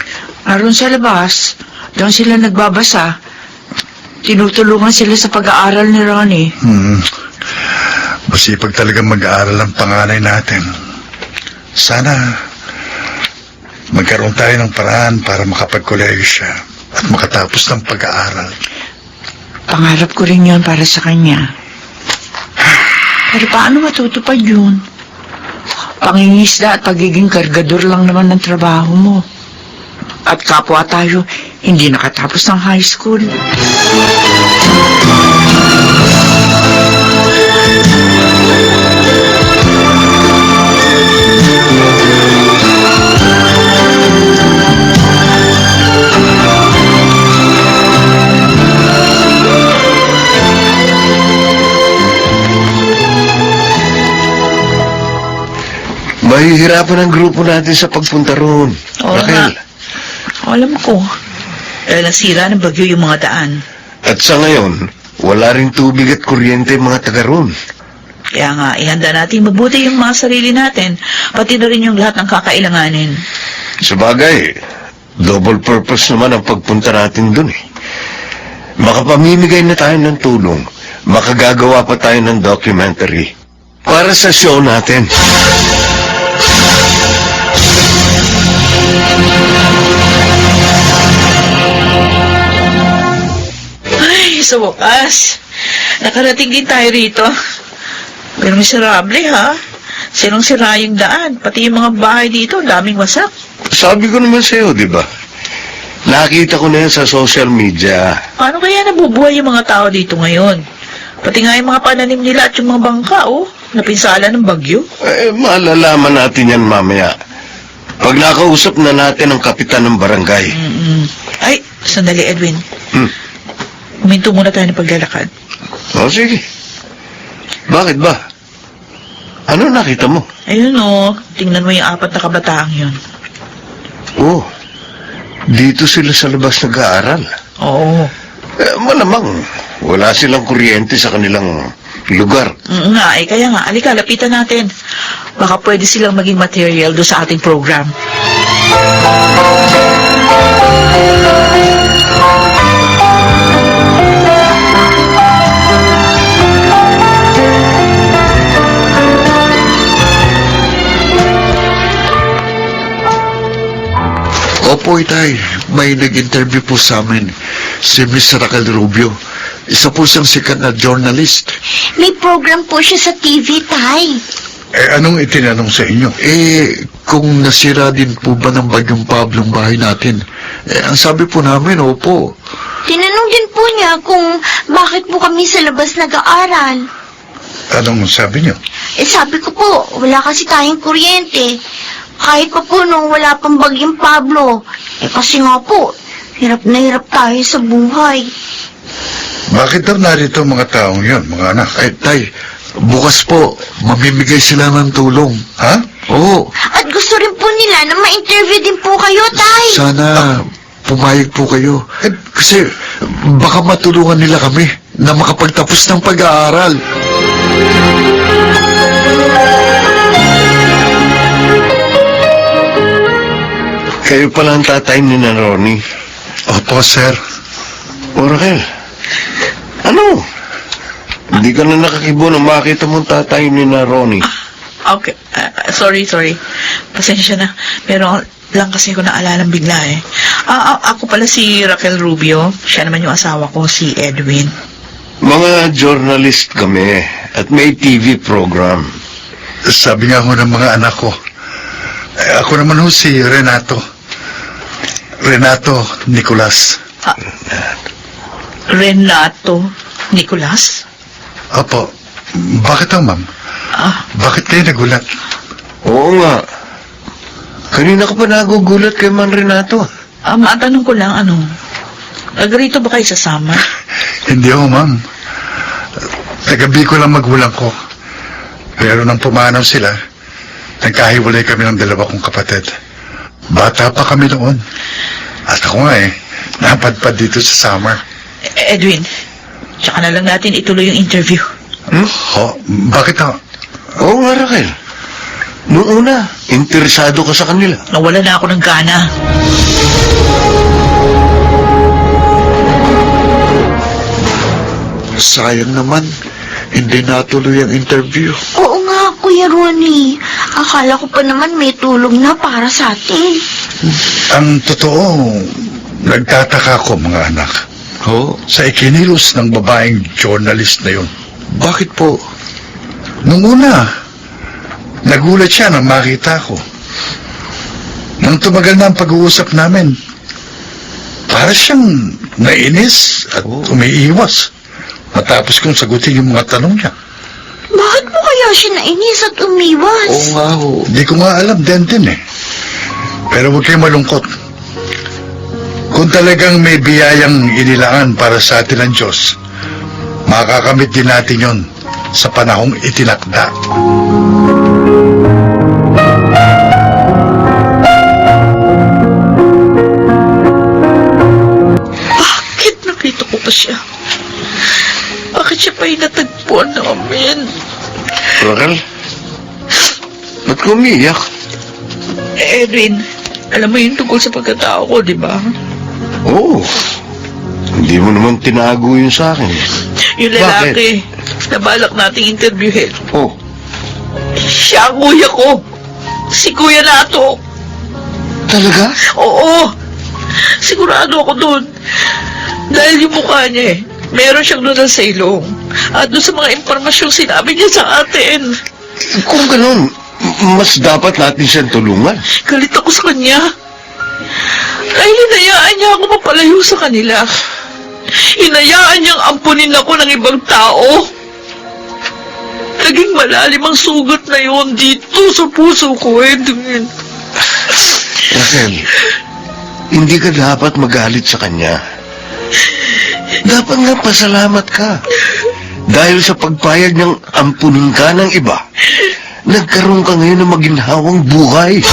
Aron sa labas, doon sila nagbabasa. Tinutulungan sila sa pag-aaral ni Ronnie. Masipag talaga mag-aaral ang panganay natin. Sana magkaroon tayo ng paraan para makapag-college siya at makatapos ng pag-aaral. Pangarap ko rin yun para sa kanya. Pero paano matutupad yun? Pangingisda at pagiging kargador lang naman ng trabaho mo. At kapwa tayo, hindi nakatapos ng high school. Mahihirapan ang grupo natin sa pagpunta roon. Oo nga. Raquel. Alam ko. Dahil nasira ng bagyo yung mga daan. At sa ngayon, wala ring tubig at kuryente mga taga roon. Kaya nga, ihanda natin mabuti yung mga sarili natin, pati na rin yung lahat ng kakailanganin. Sabagay, double purpose naman ang pagpunta natin dun eh. Makapamimigay na tayo ng tulong, makagagawa pa tayo ng documentary para sa show natin. Ay, sa wakas. Nakarating din tayo rito. Pero miserable, ha? Sinong sira yung daan? Pati yung mga bahay dito, daming wasak. Sabi ko naman sa'yo, di ba? Nakita ko na yan sa social media. Paano kaya nabubuhay yung mga tao dito ngayon? Pati nga yung mga pananim nila at yung mga bangka, oh. Napinsala ng bagyo. Malalaman natin yan mamaya. Pag nakausap na natin ang kapitan ng barangay. Ay, sandali, Edwin. Hmm. Huminto muna tayo ng paglalakad. O, sige. Bakit ba? Ano nakita mo? Ayun, oh. Tingnan mo yung 4 na kabataang yun. Oh, dito sila sa labas nag-aaral. Oo. Malamang, wala silang kuryente sa kanilang lugar. Nga, kaya nga. Alika, lapitan natin. Baka pwede silang maging material doon sa ating program. Opo, Itay. May nag-interview po sa amin. Si Miss Raquel Rubio. Isa po siyang sikat na journalist. May program po siya sa TV, Tay. Anong itinanong sa inyo? Kung nasira din po ba ng bagyong Pablo ang bahay natin? Ang sabi po namin, opo. Tinanong din po niya kung bakit po kami sa labas nag-aaral. Anong sabi niyo? Sabi ko po, wala kasi tayong kuryente. Kahit pa po nung wala pang bagyong Pablo. Kasi nga po, hirap na hirap tayo sa buhay. Bakit daw narito ang mga taong yon, mga anak? Tay, bukas po, mamimigay sila ng tulong. Ha? Oo. At gusto rin po nila na ma-interview din po kayo, Tay. Sana pumayag po kayo. Kasi baka matulungan nila kami na makapagtapos ng pag-aaral. Kayo pala ang tatay ni na Ronnie. Opo, sir. O, Raquel, ano? Hindi ka na nakakibo nang makita mong tatay ni na Ronnie. Okay. Sorry. Pasensya na. Pero lang kasi ako naalalang bigla eh. Ako pala si Raquel Rubio. Siya naman yung asawa ko, si Edwin. Mga journalist kami at may TV program. Sabi nga ho ng mga anak ko, ako naman ho si Renato. Renato Nicolas. Renato Nicolas? Opo. Bakit ho, ma'am? Bakit kayo nagulat? Oo nga. Kanina ka pa nagugulat kay Man Renato. Matanong ko lang, nagarito ba kayo sa summer? Hindi ho, ma'am. Tagabi ko lang magulang ko. Pero nang pumanaw sila, nagkahiwalay kami ng 2 kong kapatid. Bata pa kami noon. At ako nga napadpad dito sa summer. Edwin, tsaka na lang natin ituloy yung interview. Ho? Bakit ho? Oo nga, Raquel. Noong una, interesado ka sa kanila. Nawala na ako ng gana. Sayang naman, hindi natuloy ang interview. Oo nga, Kuya Ronnie. Akala ko pa naman may tulong na para sa atin. Ang totoo, nagtataka ko, mga anak. Oo. Sa ikinilos ng babaeng journalist na yun. Bakit po? Nung una, nagulat siya nang makita ko. Nang tumagal na ang pag-uusap namin, para siyang nainis at umiiwas matapos kong sagutin yung mga tanong niya. Bakit po kaya siya nainis at umiwas? Oo nga ho. Hindi ko nga alam din Pero huwag kayong malungkot. Kung talagang may biyayang inilaan para sa atin ng Diyos, makakamit din natin yon sa panahong itinakda. pa'y natagpuan namin. Raquel? Ba't ka umiiyak? Edwin, alam mo yung tungkol sa pagkatao ko, di ba? Oo. Hindi mo naman tinago yun sa akin. Yung lalaki na balak nating interviewin. Oh, Siya ang kuya ko. Si Kuya Nato. talaga? Oo. Sigurado ako doon. Dahil yung mukha niya meron siyang nunal sa ilong. At doon sa mga impormasyong sinabi niya sa atin. Kung ganun, mas dapat natin siyang tulungan. Galit ako sa kanya. Dahil hinayaan niya ako mapalayo sa kanila. Hinayaan niyang ampunin ako ng ibang tao. Naging malalim ang sugat na yun dito sa puso ko, Edwin. Raquel, hindi ka dapat magalit sa kanya. Dapat nga pasalamat ka. Dahil sa pagpayag niyang ampunin ka ng iba, nagkaroon ka ngayon ng maginhawang buhay.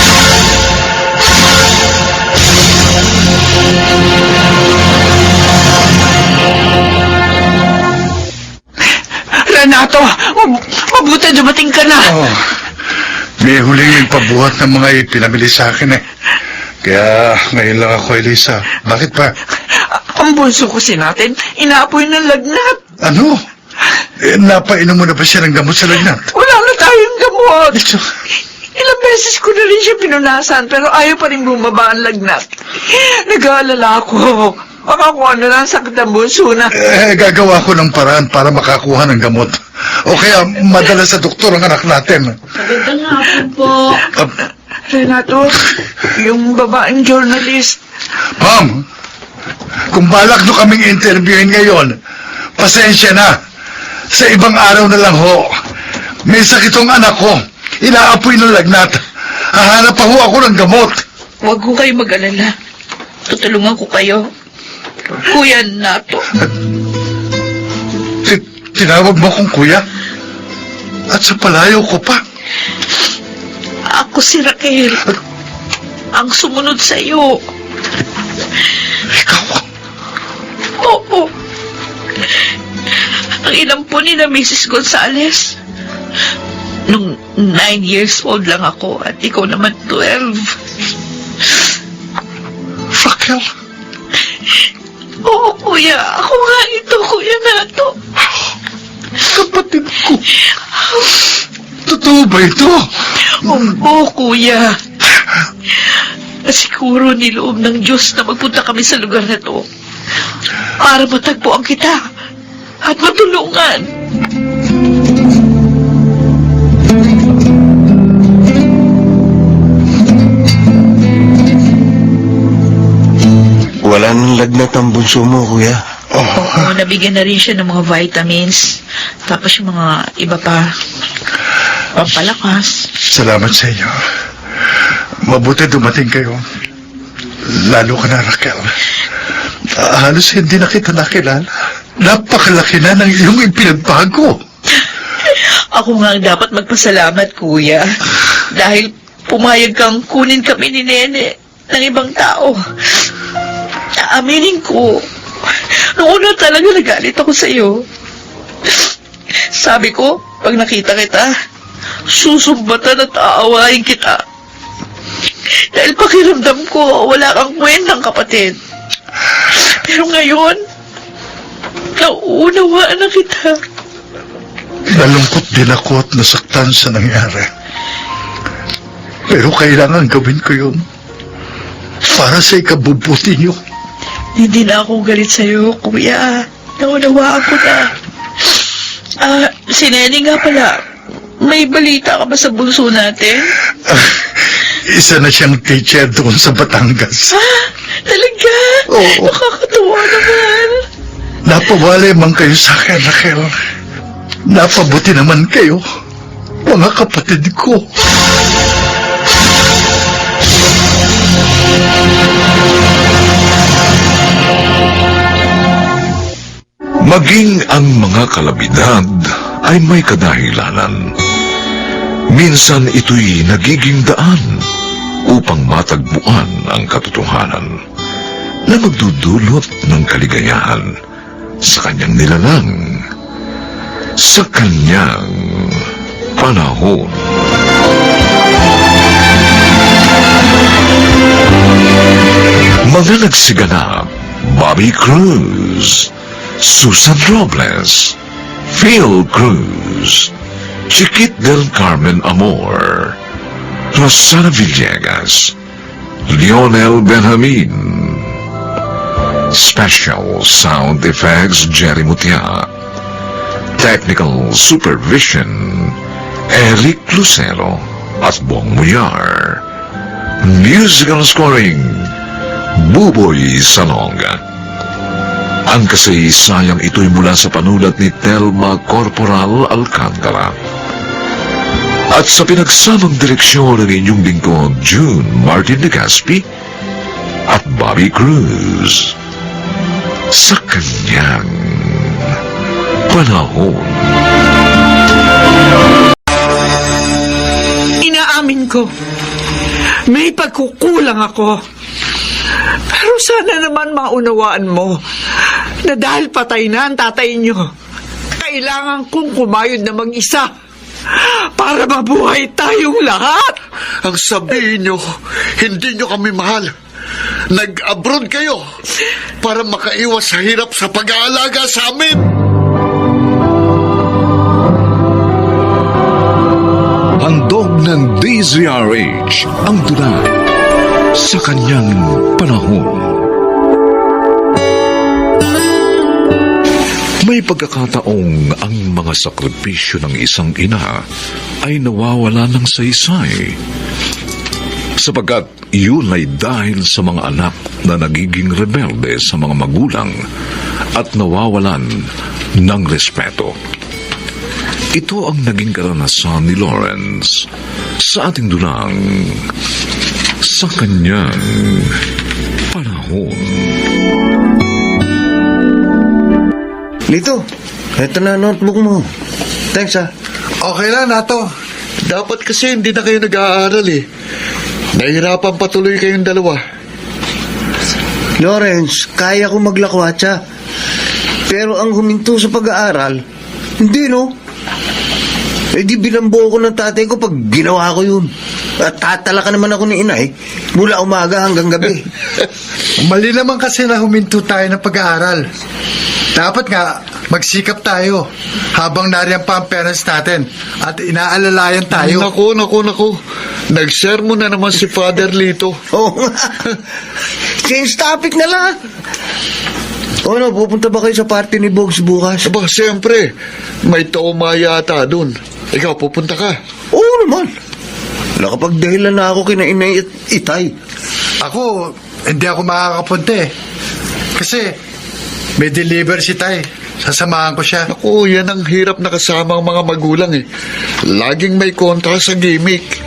Renato, mabuti dumating ka na. Oh, may huling nagpabuhat ng mga ipinamili sa akin eh. Kaya ngayon lang ako, Elisa. Bakit pa? Ang bunso ko natin, inaapoy ng lagnat. Ano? Napainom mo na ba siya ng gamot sa lagnat? Wala na tayong gamot. Ito, Ilang beses ko na rin siya pinunasan, pero ayaw pa rin bumaba ang lagnat. Nag-aalala ako. Baka kung ano lang sakit ang bunso na. gagawa ko ng paraan para makakuha ng gamot. O kaya madala sa doktor ang anak natin. Magandang hapon po. Renato, yung babaeng journalist. Ma'am, kung balak nyo kaming interviewin ngayon, pasensya na. Sa ibang araw na lang ho. May sakit ang anak ko. Inaapoy ng lagnat. Hahanap pa ho ako ng gamot. Huwag ko kayo mag-alala. Tutulungan ko kayo. Kuya Nato. Tinawag mo akong kuya? At sa palayo ko pa. Ako si Raquel. Ang sumunod sa iyo. Ikaw? Oo. Ang ilang po ni na Mrs. Gonzales. Nung 9 years old lang ako at ikaw naman 12. Raquel? Oo, kuya. Ako nga ito, Kuya Nato. Kapatid ko. Totoo ba ito? Oo, kuya. Siguro niloob ng Diyos na magpunta kami sa lugar na to para matagpuan kita at matulungan. Wala nang lagnat ang bunso mo, kuya. Oo, nabigyan na rin siya ng mga vitamins. Tapos yung mga iba pa. Pampalakas. Salamat sa inyo. Mabuti dumating kayo. Lalo ka na, Raquel. Halos hindi na kita nakilala. Napakalaki na ng iyong ipinagbago. Ako nga ang dapat magpasalamat, kuya. Dahil pumayag kang kunin kami ni Nene ng ibang tao. Aminin ko, noong una talaga nagalit ako sa iyo. Sabi ko, pag nakita kita, susumbatan at aawain kita. Dahil pakiramdam ko, wala kang kwentang kapatid. Pero ngayon, nauunawaan na kita. Nalungkot din ako at nasaktan sa nangyari. Pero kailangan gawin ko yun para sa ikabubuti niyo. Hindi na ako galit sa'yo, kuya. Naunawaan ko na. Si Nene nga pala, may balita ka ba sa bunso natin? Isa na siyang teacher doon sa Batangas. Talaga? Oo. Nakakatuwa naman. Napawali man kayo sa akin, Raquel. Napabuti naman kayo, mga kapatid ko. Maging ang mga kalabidad ay may kadahilanan. Minsan ito'y nagiging daan upang matagpuan ang katotohanan na magdudulot ng kaligayahan sa kanyang nilalang. sa kanyang panahon. Mga nagsiganap: Bobby Cruz, Susan Robles, Phil Cruz, Chiquit del Carmen Amor, Rosana Villegas, Lionel Benjamin. Special Sound Effects Jerry Mutia. Technical Supervision Eric Lucero at Bong Muyar. Musical Scoring Buboy Salonga. Ang kasaysayang ito'y mula sa panulat ni Telma Corporal Alcantara at sa pinagsamang direksyon ng inyong lingkod June Martin de Gaspi at Bobby Cruz sa kanyang panahon. Inaamin ko, may pagkukulang ako. Pero sana naman maunawaan mo na dahil patay na ang tatay niyo, kailangan kong kumayod na mag-isa para mabuhay tayong lahat. Ang sabihin nyo, hindi nyo kami mahal. Nag-abroad kayo para makaiwas sa hirap sa pag-aalaga sa amin. Handog ng DZRH ang tula sa kanyang panahon. May pagkakataong ang mga sakripisyo ng isang ina ay nawawala ng saysay, sapagkat yun ay dahil sa mga anak na nagiging rebelde sa mga magulang at nawawalan ng respeto. Ito ang naging karanasan ni Lawrence sa ating dulang sa kanyang panahon. Lito, eto na notebook mo. Thanks, ha. Okay lang, Nato. Dapat kasi hindi na kayo nag-aaral eh. Nahihirapan patuloy kayong dalawa. Lawrence, kaya ko maglakwatsa. Pero ang huminto sa pag-aaral, hindi, no? Eh di bilambo ko ng tatay ko pag ginawa ko yun. At tatala ka naman ako ni inay mula umaga hanggang gabi. Mali naman kasi na huminto tayo ng pag-aaral. Dapat nga, magsikap tayo habang nariyan pa ang parents natin at inaalalayan tayo. Naku. Nag-sermon na naman si Father Lito. Oo nga. Change topic na lang. O ano, pupunta ba kayo sa party ni Bogs bukas? Aba, siyempre. May tauma yata dun. Ikaw, pupunta ka. Oo naman. Nakapagdahilan na ako kina inay at itay. Ako, hindi ako makakapunta eh. Kasi may deliver si Tay. Sasamahan ko siya. Naku, yan ang hirap na kasama ang mga magulang eh. Laging may kontra sa gimmick.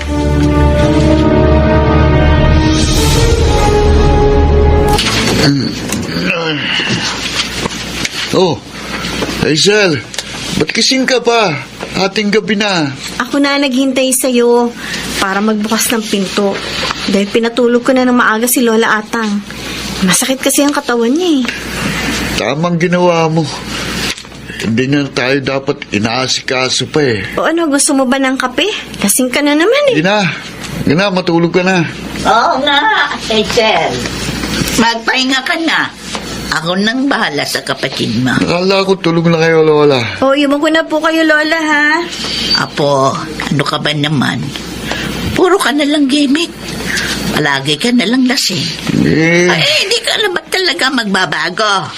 Oh, Hazel, ba't kising ka pa? Ating gabi na. Ako na naghintay sa'yo para magbukas ng pinto. Dahil pinatulog ko na ng maaga si Lola Atang. Masakit kasi ang katawan niya eh. Tamang ginawa mo. Hindi na tayo dapat inaasikaso pa eh. O ano, gusto mo ba ng kape? Lasing ka na naman eh. Gina, matulog ka na. Oo nga, Hazel. Magpahinga ka na. Ako nang bahala sa kapatid mo. Akala ko tulog na kayo, Lola. O, iwan ko na po kayo, Lola, ha? Apo, ano ka ba naman? Puro ka na lang gimmick. Palagi ka na lang lasing. Ay, hindi ka na ba talaga magbabago?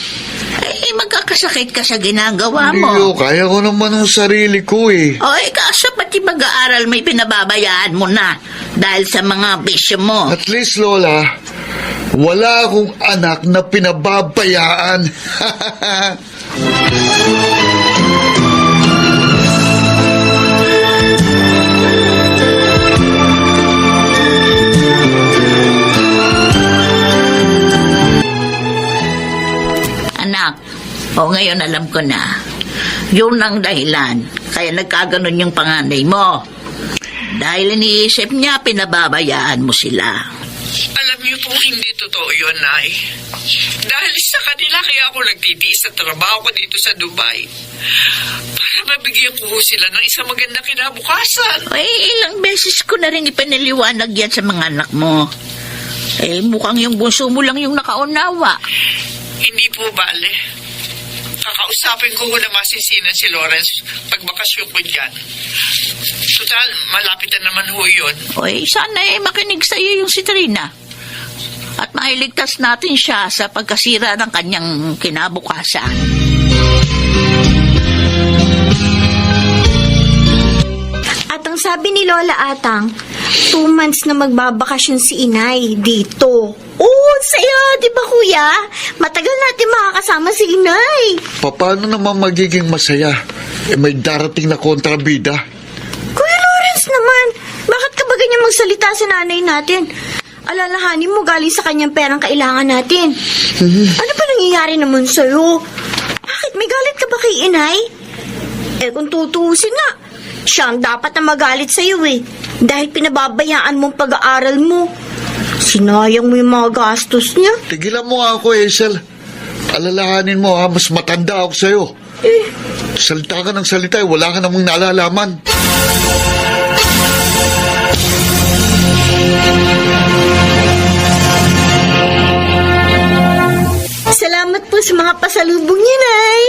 Ay, magkakasakit ka sa ginagawa mo. Kaya ko naman ang sarili ko eh. Ay, kaso pati mag-aaral may pinababayaan mo na dahil sa mga bisyo mo. At least, Lola, wala akong anak na pinababayaan. Anak, ngayon alam ko na. Yun ang dahilan. Kaya nagkaganon yung panganay mo. Dahil iniisip niya, pinababayaan mo sila. Alam niyo po, hindi totoo yun, Nay. Dahil sa kanila, kaya ako nagtitiis sa trabaho ko dito sa Dubai. Para mabigyan ko ho sila ng isang magandang kinabukasan. Ay, ilang beses ko na rin ipaniliwanag yan sa mga anak mo. Eh, mukhang yung bunso mo lang yung nakaunawa. Hindi po, Bale. Kakausapin ko ho na masinsinan si Lawrence pagbakasyon ko dyan. Total, malapit na naman ho yun. Oy, sana makinig sa iyo yung si Trina. At mailigtas natin siya sa pagkasira ng kanyang kinabukasan. At ang sabi ni Lola Atang, 2 months na magbabakasyon si Inay dito. Oo, saya, di ba kuya? Matagal natin makakasama si Inay. Paano naman magiging masaya? May darating na kontrabida. Kuya Lawrence naman, bakit ka ba ganyan magsalita sa nanay natin? Alalahanin mo galing sa kanyang perang kailangan natin. Ano pa nangyayari naman sa'yo? Bakit may galit ka ba kay Inay? Eh kung tutuusin nga, siya ang dapat na magalit sa'yo eh. Dahil pinababayaan mong pag-aaral mo. Sinayang mo yung mga gastos niya. Tigilan mo nga ako, Hazel. Alalahanin mo ha, mas matanda ako sa'yo. Salita ka ng salita, wala ka namang nalalaman. Salamat po sa mga pasalubong niya, Nay.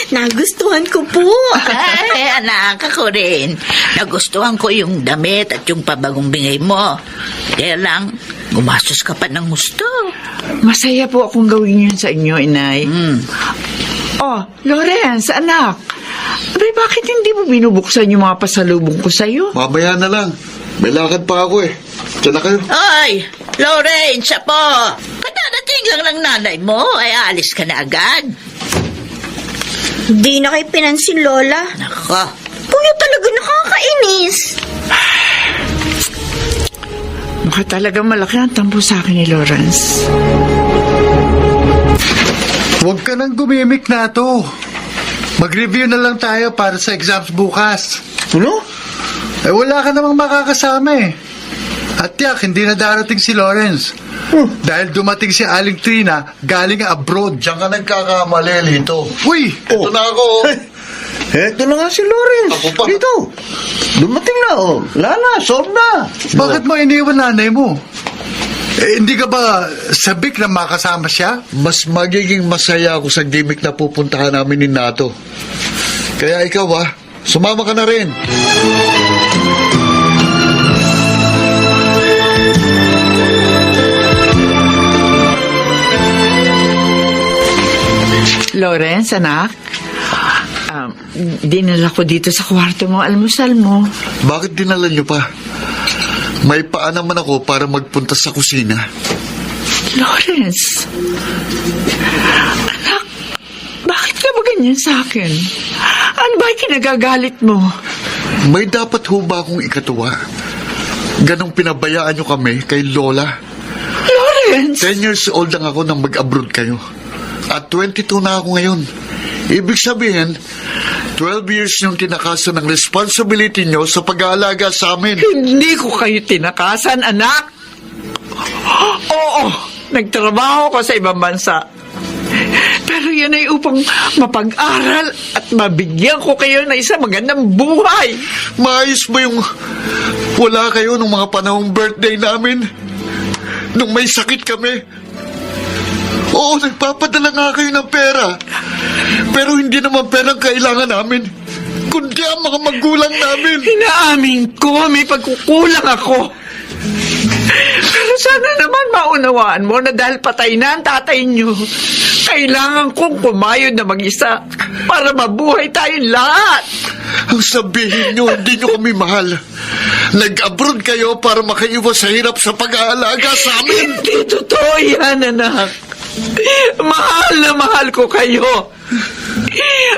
Nagustuhan ko po. Ay, anak, ako rin. Nagustuhan ko yung damit at yung pabagong bingay mo. Kaya lang, gumastos ka pa ng gusto. Masaya po akong gawin yun sa inyo, Inay. Oh, Lawrence, anak. Abay, bakit hindi mo binubuksan yung mga pasalubong ko sa'yo? Mamaya na lang. May lakad pa ako eh. Diyan na kayo. Oy, Lawrence, siya po. Kadadating lang ng nanay mo, ay alis ka na agad. Di na kayo pinansin, Lola. Nako. Kuya talaga nakakainis. Mukha talaga malaki ang tampo sa akin ni Lawrence. Huwag ka nang gumimik na to. Mag-review na lang tayo para sa exams bukas. Ano? Eh wala ka namang makakasama eh. At yak, hindi na darating si Lawrence. Dahil dumating si Aling Trina galing abroad. Diyan ka nagkakamali, Lito. Uy! Ito na ako. Eto na nga si Lawrence. Ako pa. Dito. Dumating na, oh. Lala, solve na. Bakit mo iniwan nanay mo? Eh, hindi ka ba sabik na makasama siya? Mas magiging masaya ako sa gimmick na pupuntahan namin ni Nato. Kaya ikaw sumama ka na rin. Lawrence, anak. Dinala ko dito sa kwarto mo, almusal mo. Bakit dinala niyo pa? May paa naman ako para magpunta sa kusina. Lawrence, anak, bakit ka ba ganyan sa akin? Ano ba kinagagalit mo? May dapat ho ba akong ikatuwa? Ganong pinabayaan niyo kami kay Lola? Lawrence! 10 years old lang ako nang mag-abroad kayo. At 22 na ako ngayon. Ibig sabihin, 12 years yung tinakasan ng responsibility nyo sa pag-aalaga sa amin. Hindi ko kayo tinakasan, anak. Oo, nagtrabaho ko sa ibang bansa. Pero yan ay upang mapag-aral at mabigyan ko kayo ng isang magandang buhay. Maayos ba yung wala kayo nung mga panahong birthday namin? Nung may sakit kami? Oo, nagpapadala nga kayo ng pera. Pero hindi naman perang kailangan namin, kundi ang mga magulang namin. Inaamin ko, may pagkukulang ako. Pero sana naman maunawaan mo na dahil patay na ang tatay niyo, kailangan kong kumayod na mag-isa para mabuhay tayong lahat. Ang sabihin nyo, hindi nyo kami mahal. Nag-abroad kayo para makaiwas sa hirap sa pag-aalaga sa amin. Hindi totoo yan, anak. Mahal na mahal ko kayo.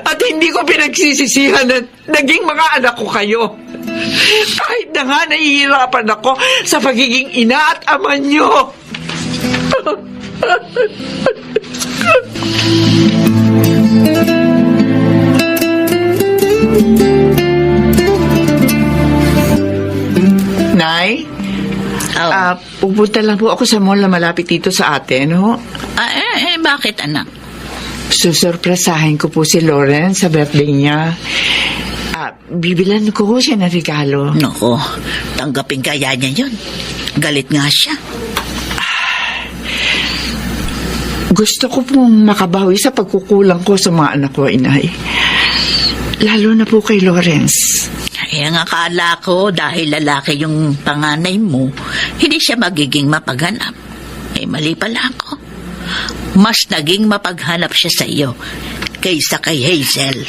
At hindi ko pinagsisisihan na naging mga anak ko kayo. Kahit na nga nahihirapan ako sa pagiging ina at ama nyo. Nay, Oh. Pupunta lang po ako sa mall na malapit dito sa atin, ho. Bakit, anak? Susurpresahin ko po si Lawrence sa birthday niya. Bibilan ko siya ng regalo. Nako, tanggapin kaya niya yun. Galit nga siya. Gusto ko pong makabawi sa pagkukulang ko sa mga anak ko, inay. Lalo na po kay Lawrence. Ang akala ko, dahil lalaki yung panganay mo, hindi siya magiging mapaghanap. Mali pala ako. Mas naging mapaghanap siya sa iyo kaysa kay Hazel.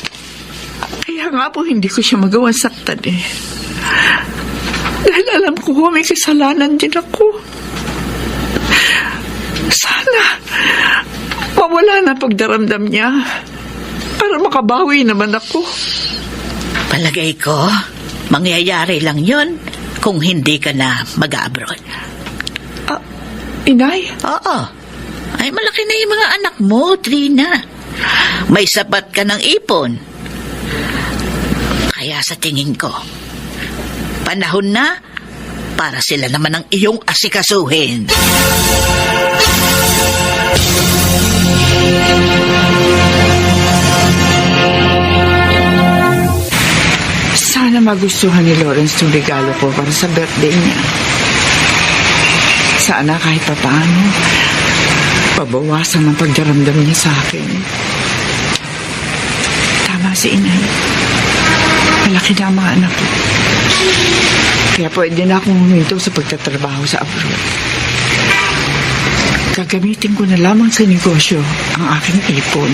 Kaya nga po hindi ko siya magawang saktan eh. Dahil alam ko may kasalanan din ako. Sana mawala na pagdaramdam niya para makabawi naman ako. Palagay ko, mangyayari lang yun kung hindi ka na mag-abroad. Inay? Oo. Ay, malaki na yung mga anak mo, Trina. May sapat ka ng ipon. Kaya sa tingin ko, panahon na para sila naman ang iyong asikasuhin. Sana magustuhan ni Lawrence yung regalo ko para sa birthday niya. Sana kahit papaano, pabawasan ang pagdaramdam niya sa akin. Tama si inay. Malaki na ang mga anak ko. Kaya pwede na akong huminto sa pagtatrabaho sa abroad. Gagamitin ko na lamang sa negosyo ang aking ipon.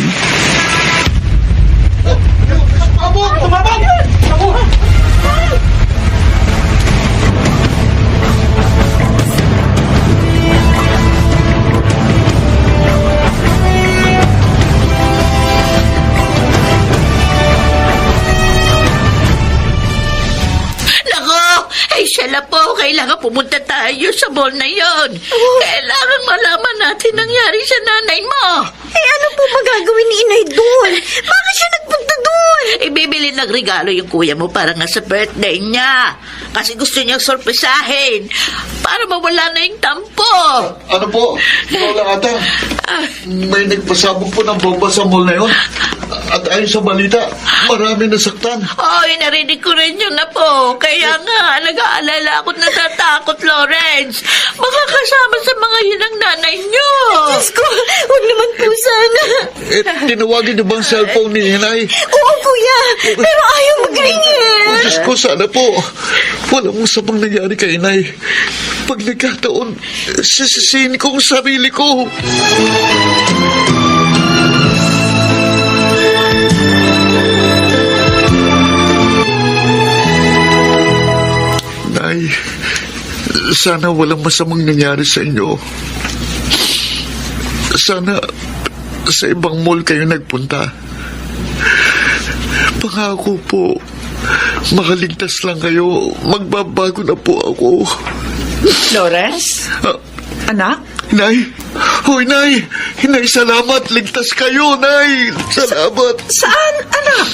Siya po, kailangan pumunta tayo sa mall na yon. Kailangan malaman natin nangyari sa nanay mo. Ano po magagawin ni inay doon? Bakit siya nagpunta doon? Ibibili ng regalo yung kuya mo para nga sa birthday niya. Kasi gusto niyang sorpresahin para mawala na yung tampo. Ano po? Lola Ata, may nagpasabog po ng bomba sa mall na yun. At ayon sa balita, marami nasaktan. Narinig ko rin yun na po. Kaya nga, nag-aalala ako't natatakot, Lawrence. Makakasama sa mga yun ang nanay niyo. Diyos ko, huwag naman po sana. Tinawagin niyo bang cellphone ni Inay? Oo, kuya. Pero ayaw mag-ringin. Diyos ko, sana po. Walang masamang nangyari kay Inay. Pag nagkataon, sisisihin ko ang sarili ko. Nay, sana walang masamang nangyari sa inyo. Sana sa ibang mall kayo nagpunta. Pangako po, makaligtas lang kayo. Magbabago na po ako. Lawrence? Anak? Nay! Hoy, Nay! Nay, salamat! Ligtas kayo, Nay! Salamat! Saan, anak?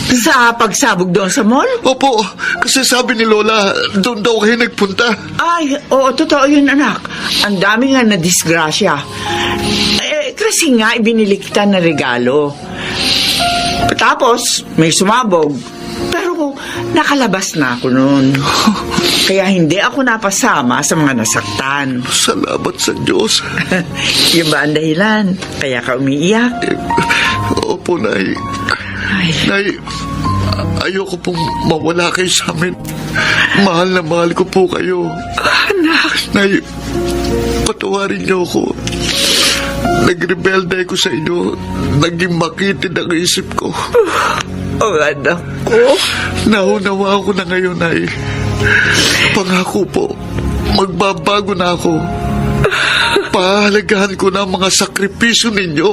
Sa pagsabog doon sa mall? Opo, kasi sabi ni Lola, doon daw kayo nagpunta. Ay, oo, totoo yun, anak. Ang dami nga na disgrasya. Kasi nga, ibiniliktan na regalo. Tapos, may sumabog. Pero nakalabas na ako noon. Kaya hindi ako napasama sa mga nasaktan. Salamat sa Diyos. Yung ba ang dahilan? Kaya ka umiiyak? Opo, Nay. Nay, ayoko pong mawala kayo sa amin. Mahal na mahal ko po kayo. Anak. Nay, patawarin niyo ako. Nagrebelde ko sa inyo. Naging makitid ang isip ko. Oh, anak ko. Naunawa ako na ngayon, Nay. Pangako po, magbabago na ako. Pahalagahan ko na ang mga sakripisyo ninyo.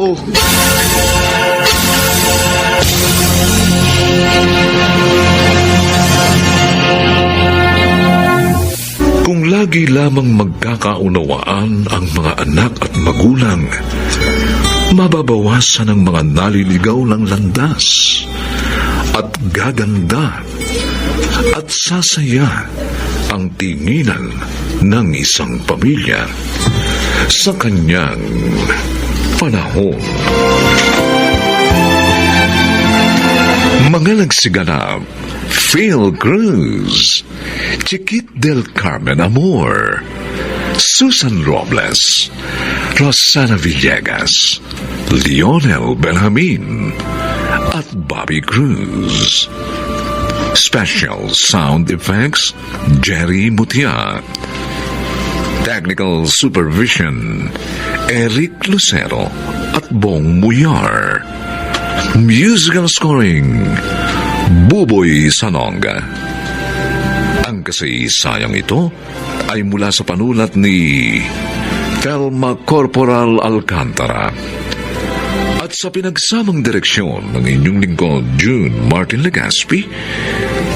Kung lagi lamang magkakaunawaan ang mga anak at magulang, mababawasan ang mga naliligaw ng landas at gaganda at sasaya ang tinginan ng isang pamilya sa kanyang panahon. Mga nagsiganap: Phil Cruz, Chiquit del Carmen Amor, Susan Robles, Rosana Villegas, Lionel Benjamin, at Bobby Cruz. Special sound effects, Jerry Mutia. Technical supervision, Eric Lucero at Bong Muyar. Musical scoring, Buboy Sanonga. Ang kasaysayang ito ay mula sa panulat ni Thelma Corporal Alcantara at sa pinagsamang direksyon ng inyong lingkod June Martin Legaspi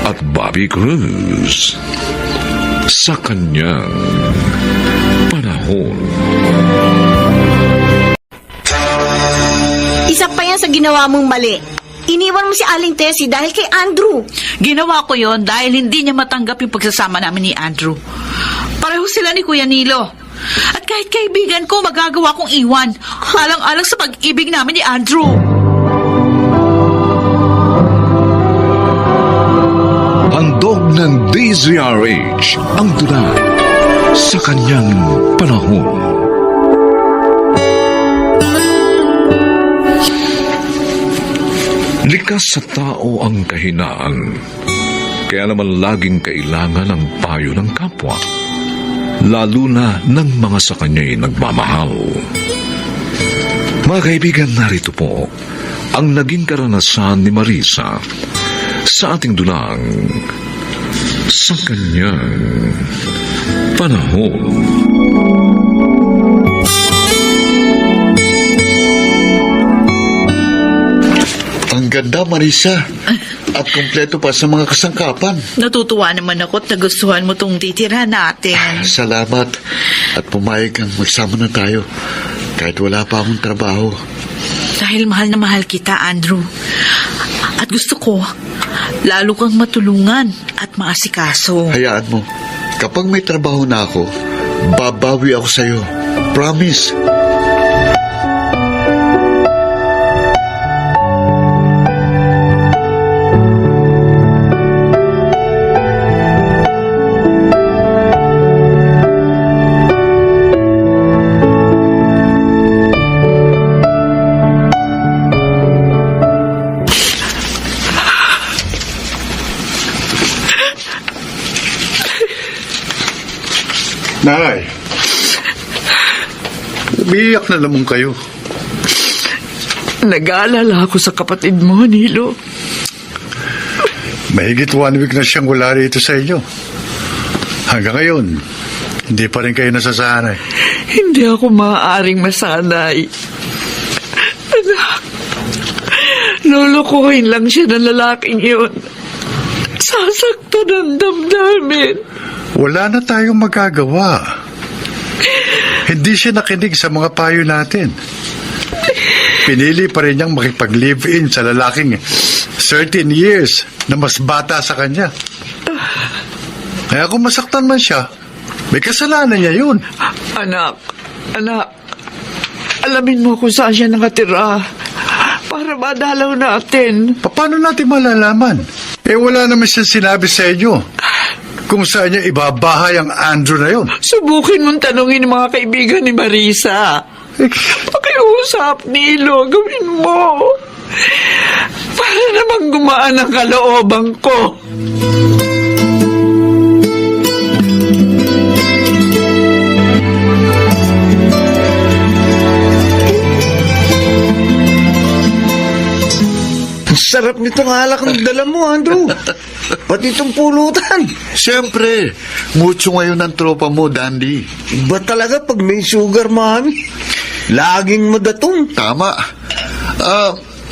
at Bobby Cruz sa kanyang panahon. Isa pa yan sa ginawa mong mali. Iniwan mo si Aling Tessie dahil kay Andrew. Ginawa ko yon dahil hindi niya matanggap yung pagsasama namin ni Andrew. Pareho sila ni Kuya Nilo. At kahit kaibigan ko, magagawa kong iwan. Alang-alang sa pag-ibig namin ni Andrew. Handog ng DZRH ang tula sa kanyang panahon. Likas sa tao ang kahinaan, kaya naman laging kailangan ang payo ng kapwa, lalo na ng mga sa kanya'y nagmamahal. Mga kaibigan, narito po ang naging karanasan ni Marisa sa ating dulang sa kanyang panahon. Ang ganda, Marisa. At kumpleto pa sa mga kasangkapan. Natutuwa naman ako at nagustuhan mo tong titira natin. Salamat. At pumayag kang magsama na tayo. Kahit wala pa akong trabaho. Dahil mahal na mahal kita, Andrew. At gusto ko, lalo kang matulungan at maasikaso. Hayaan mo. Kapag may trabaho na ako, babawi ako sa'yo. Promise. Nay, umiiyak na naman kayo. Nag-aalala ako sa kapatid mo, Nilo. Mahigit 1 week na siyang wala rito sa inyo. Hanggang ngayon, hindi pa rin kayo nasasanay. Hindi ako maaaring masanay. Anak, lulukuhin lang siya ng lalaking yun. Sasaktan ang damdamin. Wala na tayong magagawa. Hindi siya nakinig sa mga payo natin. Pinili pa rin niyang makipag-live-in sa lalaking 13 years na mas bata sa kanya. Kaya kung masaktan man siya, may kasalanan niya yun. Anak, alamin mo kung saan siya nakatira para madalaw natin. Paano natin malalaman? Wala naman siya sinabi sa inyo kung saan niya ibabahay ang Andrew na yun. Subukin mong tanungin mga kaibigan ni Marisa. Pakiusap, Nilo, gawin mo. Para namang gumaan ang kalooban ko. Sarap nitong alak ng dala mo, Andrew. Pati itong pulutan. Siyempre, mucho ngayon ang tropa mo, Dandy. Iba talaga pag may sugar, mami. Laging madatong. Tama.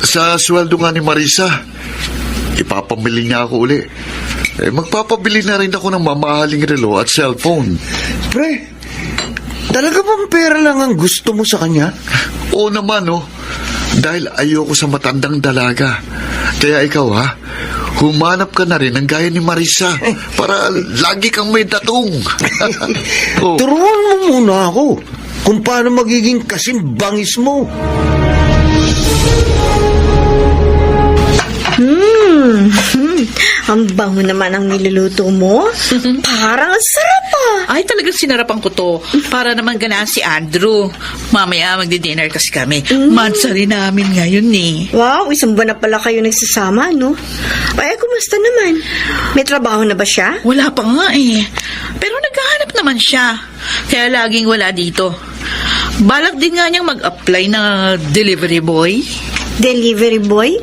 Sa sweldo nga ni Marisa, ipapamili niya ako uli. Magpapabili na rin ako ng mamahaling relo at cellphone. Pre, talaga bang pera lang ang gusto mo sa kanya? Oo naman, oh. Dahil ayoko sa matandang dalaga. Kaya ikaw, ha, humanap ka na rin ng gaya ni Marisa para lagi kang may datong. Oh. Turuan mo muna ako kung paano magiging kasing bangis mo. Ang bango naman ang niluluto mo. Parang ang sarap ah. Ay, talagang sinarapan ko to. Para naman ganaan si Andrew. Mamaya magdi-dinner kasi kami. Mansari namin ngayon eh. Wow, isang buwan na pala kayo nagsasama, no? Ay, kumusta naman? May trabaho na ba siya? Wala pa nga eh. Pero naghahanap naman siya. Kaya laging wala dito. Balak din nga niyang mag-apply na delivery boy. Delivery boy?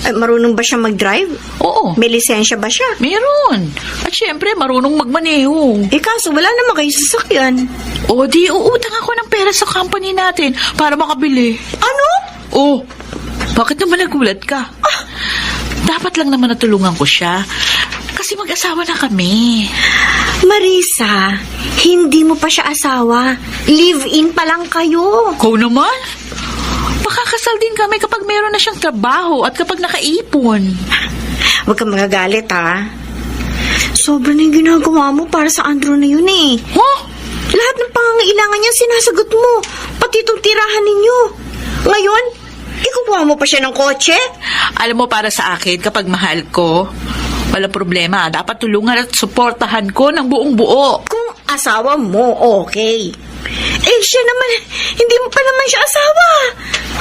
Ay, marunong ba siya mag-drive? Oo. May lisensya ba siya? Meron. At syempre, marunong magmaneho. Eh kaso wala naman kayo sasakyan. O di, uutang ako ng pera sa company natin para makabili. Ano? Oh, bakit naman nagulat ka? Dapat lang naman natulungan ko siya. Kasi mag-asawa na kami. Marisa, hindi mo pa siya asawa. Live-in pa lang kayo. Ikaw naman? Makakasal din kami kapag meron na siyang trabaho at kapag nakaipon. Huwag kang magagalit, ha? Sobra na yung ginagawa mo para sa Andrew na yun, eh. Huh? Lahat ng pangangailangan niya sinasagot mo. Pati itong tirahan ninyo. Ngayon, ikukuha mo pa siya ng kotse? Alam mo, para sa akin, kapag mahal ko, walang problema. Dapat tulungan at suportahan ko ng buong buo. Kung asawa mo, okay. Eh, siya naman, hindi mo pa naman siya asawa.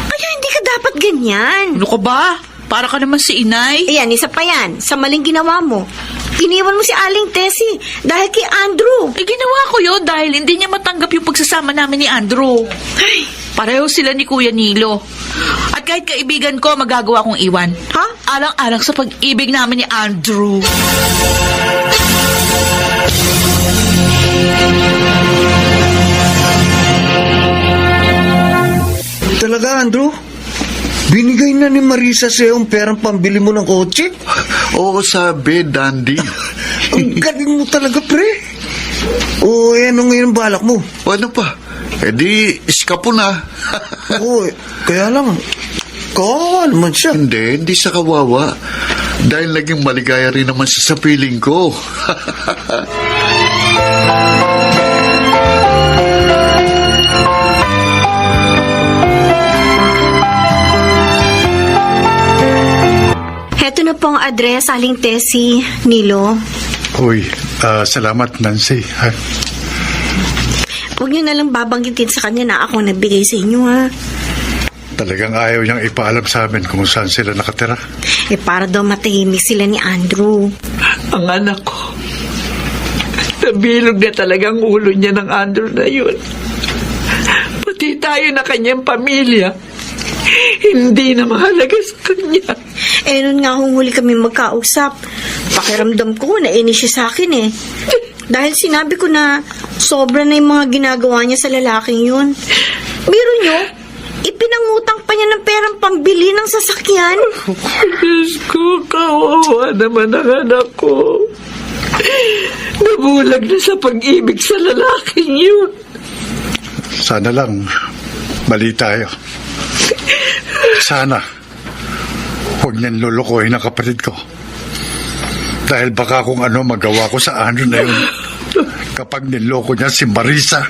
Kaya hindi ka dapat ganyan. Ano ka ba? Para ka naman si inay. Ayan, isa pa yan. Sa maling ginawa mo. Iniwan mo si Aling Tessie dahil kay Andrew. Eh, ginawa ko yun dahil hindi niya matanggap yung pagsasama namin ni Andrew. Ay, Pareho sila ni Kuya Nilo. At kahit kaibigan ko, magagawa kong iwan. ha? Alang-alang sa pag-ibig namin ni Andrew. Talaga, Andrew? Binigay na ni Marisa sa'yo ang perang pambili mo ng kotse? Oo, sabi, Dandy. Ang galing mo talaga, pre. O, ano ngayon ang balak mo? Ano pa? Eh di, iskapo na. Oo, kaya lang, kawawa naman siya. Hindi siya kawawa. Dahil naging maligaya rin naman siya sa piling ko. Heto na po ang address, Aling Tessie, Nilo. Uy, salamat, Nancy. Ha? Huwag niyo na lang babanggitin sa kanya na ako nagbigay sa inyo, ha? Talagang ayaw niyang ipaalam sa amin kung saan sila nakatira. Eh, para daw matahimik sila ni Andrew. Ang anak ko. Nabilog na talagang ulo niya ng Andrew na yun. Pati tayo na kanyang pamilya. Hindi na mahalaga sa kanya. Eh, nun nga huli kami magkausap. Pakiramdam ko, nainis siya sa akin eh. Dahil sinabi ko na sobra na yung mga ginagawa niya sa lalaking yun. Biro niyo, ipinangutang pa niya ng perang pambili ng sasakyan. Diyos ko, kawawa naman ang anak ko. Nabulag na sa pag-ibig sa lalaking yun. Sana lang, mali tayo. Sana, huwag niyan lulukohin ang kapatid ko. Dahil baka kung ano magawa ko sa Andrew na yun kapag niloko niya si Marisa.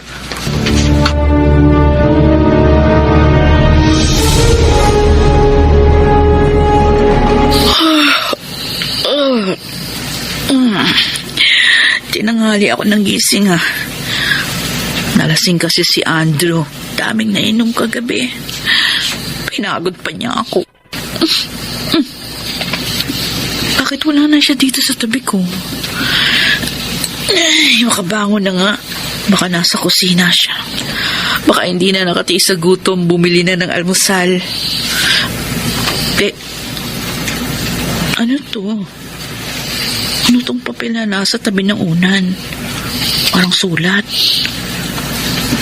Tinanghali ako ng gising ha. Nalasing kasi si Andrew. Daming nainom kagabi. Pinagod pa niya ako. Bakit wala na siya dito sa tabi ko? Ay, makabangon na nga. Baka nasa kusina siya. Baka hindi na nakatiis sa gutom. Bumili na ng almusal. Eh, ano to? Ano tong papel na nasa tabi ng unan? Parang sulat.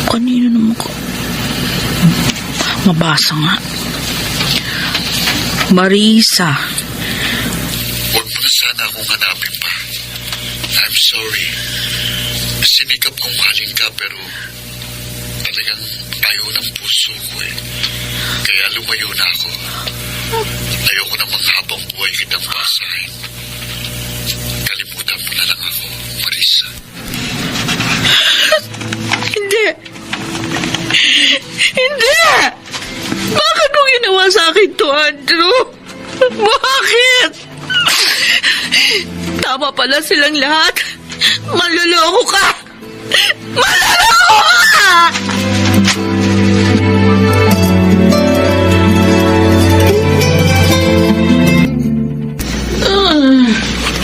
Kanino naman ko? Mabasa nga. Marisa. Huwag mo na sana akong hanapin pa. I'm sorry. Sinikap kong mahalin ka pero talagang ayaw ng puso ko eh. Kaya lumayo na ako. Ayoko namang habang buhay kitang pasahin. Kalimutan mo na lang ako, Marisa. Hindi! Hindi! Bakit mo ginawa sa akin to, Andrew? Bakit? Tama pala silang lahat. Manloloko ka! Manloloko ka!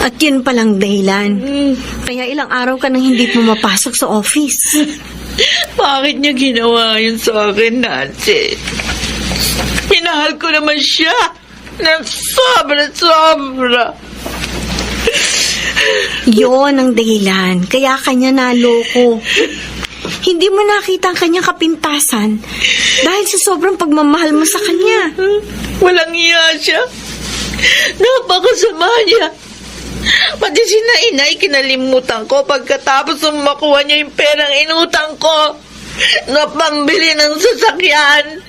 At yun palang dahilan. Kaya ilang araw ka nang hindi pumapasok sa office. Bakit niya ginawa yun sa akin, Nancy? Minahal ko naman siya ng sobra-sobra. Yon ang dahilan. Kaya kanya naloko. Hindi mo nakita ang kanyang kapintasan dahil sa sobrang pagmamahal mo sa kanya. Walang iya siya. Napakasama niya. Pati si Nainay kinalimutan ko pagkatapos nung makuha niya yung perang inutang ko na pambili ng sasakyan.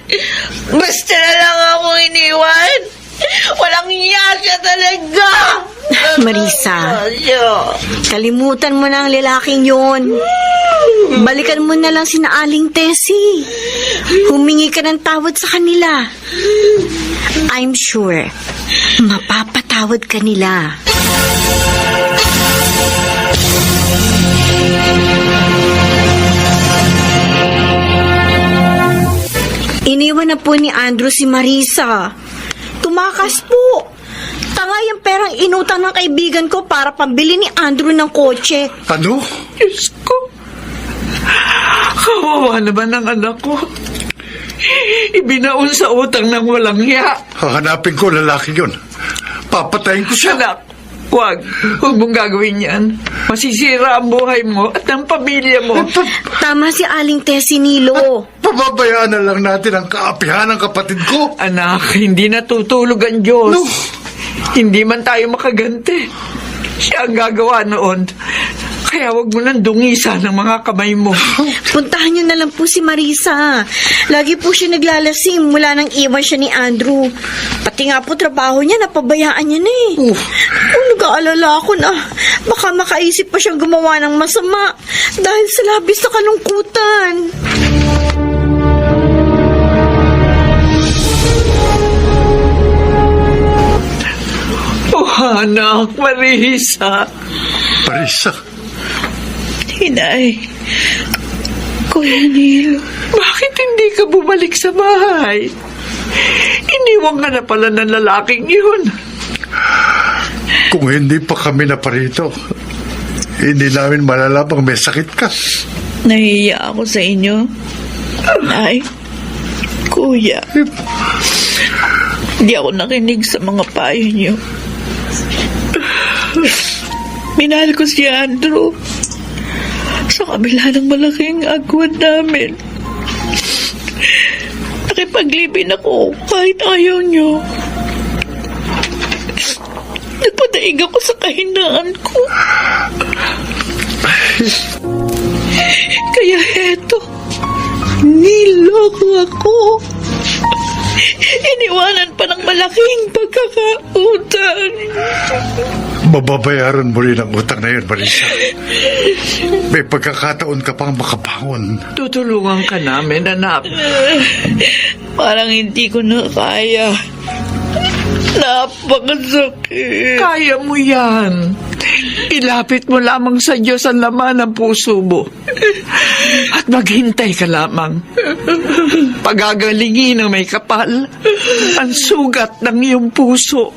Basta na lang ako iniwan. Walang iya siya talaga. Marisa, kalimutan mo na ang lalaking yon. Balikan mo na lang sina Aling Tessie. Humingi ka ng tawad sa kanila. I'm sure, mapapatawad ka nila. Iniwan na po ni Andrew si Marisa. Tumakas po. Tanga yung perang inutang ng kaibigan ko para pambili ni Andrew ng kotse. Ano? Diyos ko. Kawawa naman ang anak ko. Ibinaon sa utang ng walang hiya. Hahanapin ko lalaki yun. Papatayin ko siya. Anak, huwag mong gagawin yan. Masisira ang buhay mo at ang pamilya mo. Tama si Aling Tessie, Nilo. Pababayaan na lang natin ang kaapihan ng kapatid ko. Anak, hindi natutulog ang Diyos. No. Hindi man tayo makaganti. Siya ang gagawa noon. Kaya wag mo nang dungisan ng mga kamay mo. Puntahan niyo na lang po si Marisa. Lagi po siya naglalasing mula nang iwan siya ni Andrew. Pati nga po trabaho niya, napabayaan niya na eh. Kung nag-aalala ako na baka makaisip pa siyang gumawa ng masama dahil sa labis na kalungkutan. Oh, anak, Marisa. Marisa, Inay, Kuya Neil, Bakit hindi ka bumalik sa bahay? Iniwan ka na pala ng lalaking yun. kung hindi pa kami naparito, hindi namin malalapang may sakit ka. nahihiya ako sa inyo. Nay, Kuya, hindi ako nakinig sa mga payo niyo. Minahal ko si Andrew sa kabila ng malaking agwad namin. Nakipaglibin ako kahit ayaw niyo. Nagpadaig ako sa kahinaan ko. Kaya eto, niloko ako. Iniwanan pa ng malaking pagkakautang. Mababayaran mo rin ang utang na yun, Marisa. May pagkakataon ka pang makabangon. Tutulungan ka namin, anak. Parang hindi ko na kaya. Napakasakit. Kaya mo yan. Ilapit mo lamang sa Diyos ang laman ng puso mo. At maghintay ka lamang. Pagagalingin ng may kapal ang sugat ng iyong puso.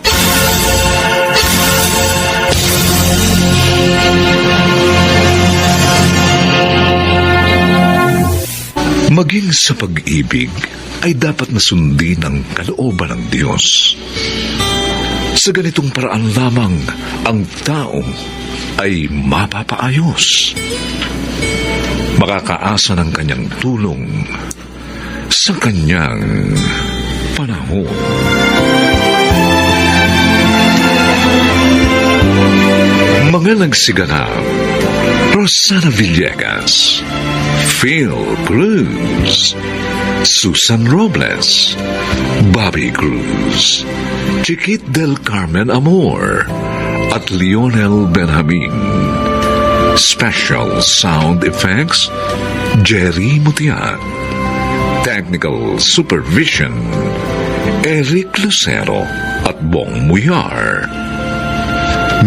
Maging sa pag-ibig ay dapat na sundin ang kalooban ng Diyos. Sa ganitong paraan lamang ang tao ay mapapaayos. Makakaasa ng kanyang tulong sa kanyang panahon. Mga nagsiganap, Rosana Villegas, Phil Cruz, Susan Robles, Bobby Cruz, Chiquit del Carmen Amor, at Lionel Benjamin. Special sound effects, Jerry Mutiat. Technical supervision, Eric Lucero at Bong Muyar.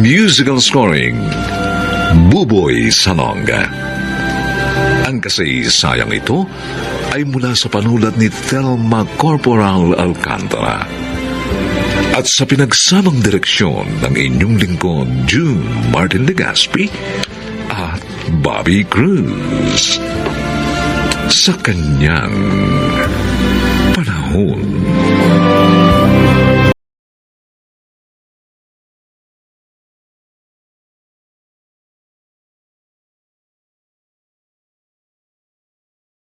Musical scoring, Buboy Salonga. Ang kasaysayang ito ay mula sa panulat ni Thelma Corporal Alcantara at sa pinagsamang direksyon ng inyong lingkod June Martin Legaspi at Bobby Cruz. Sa kanyang panahon.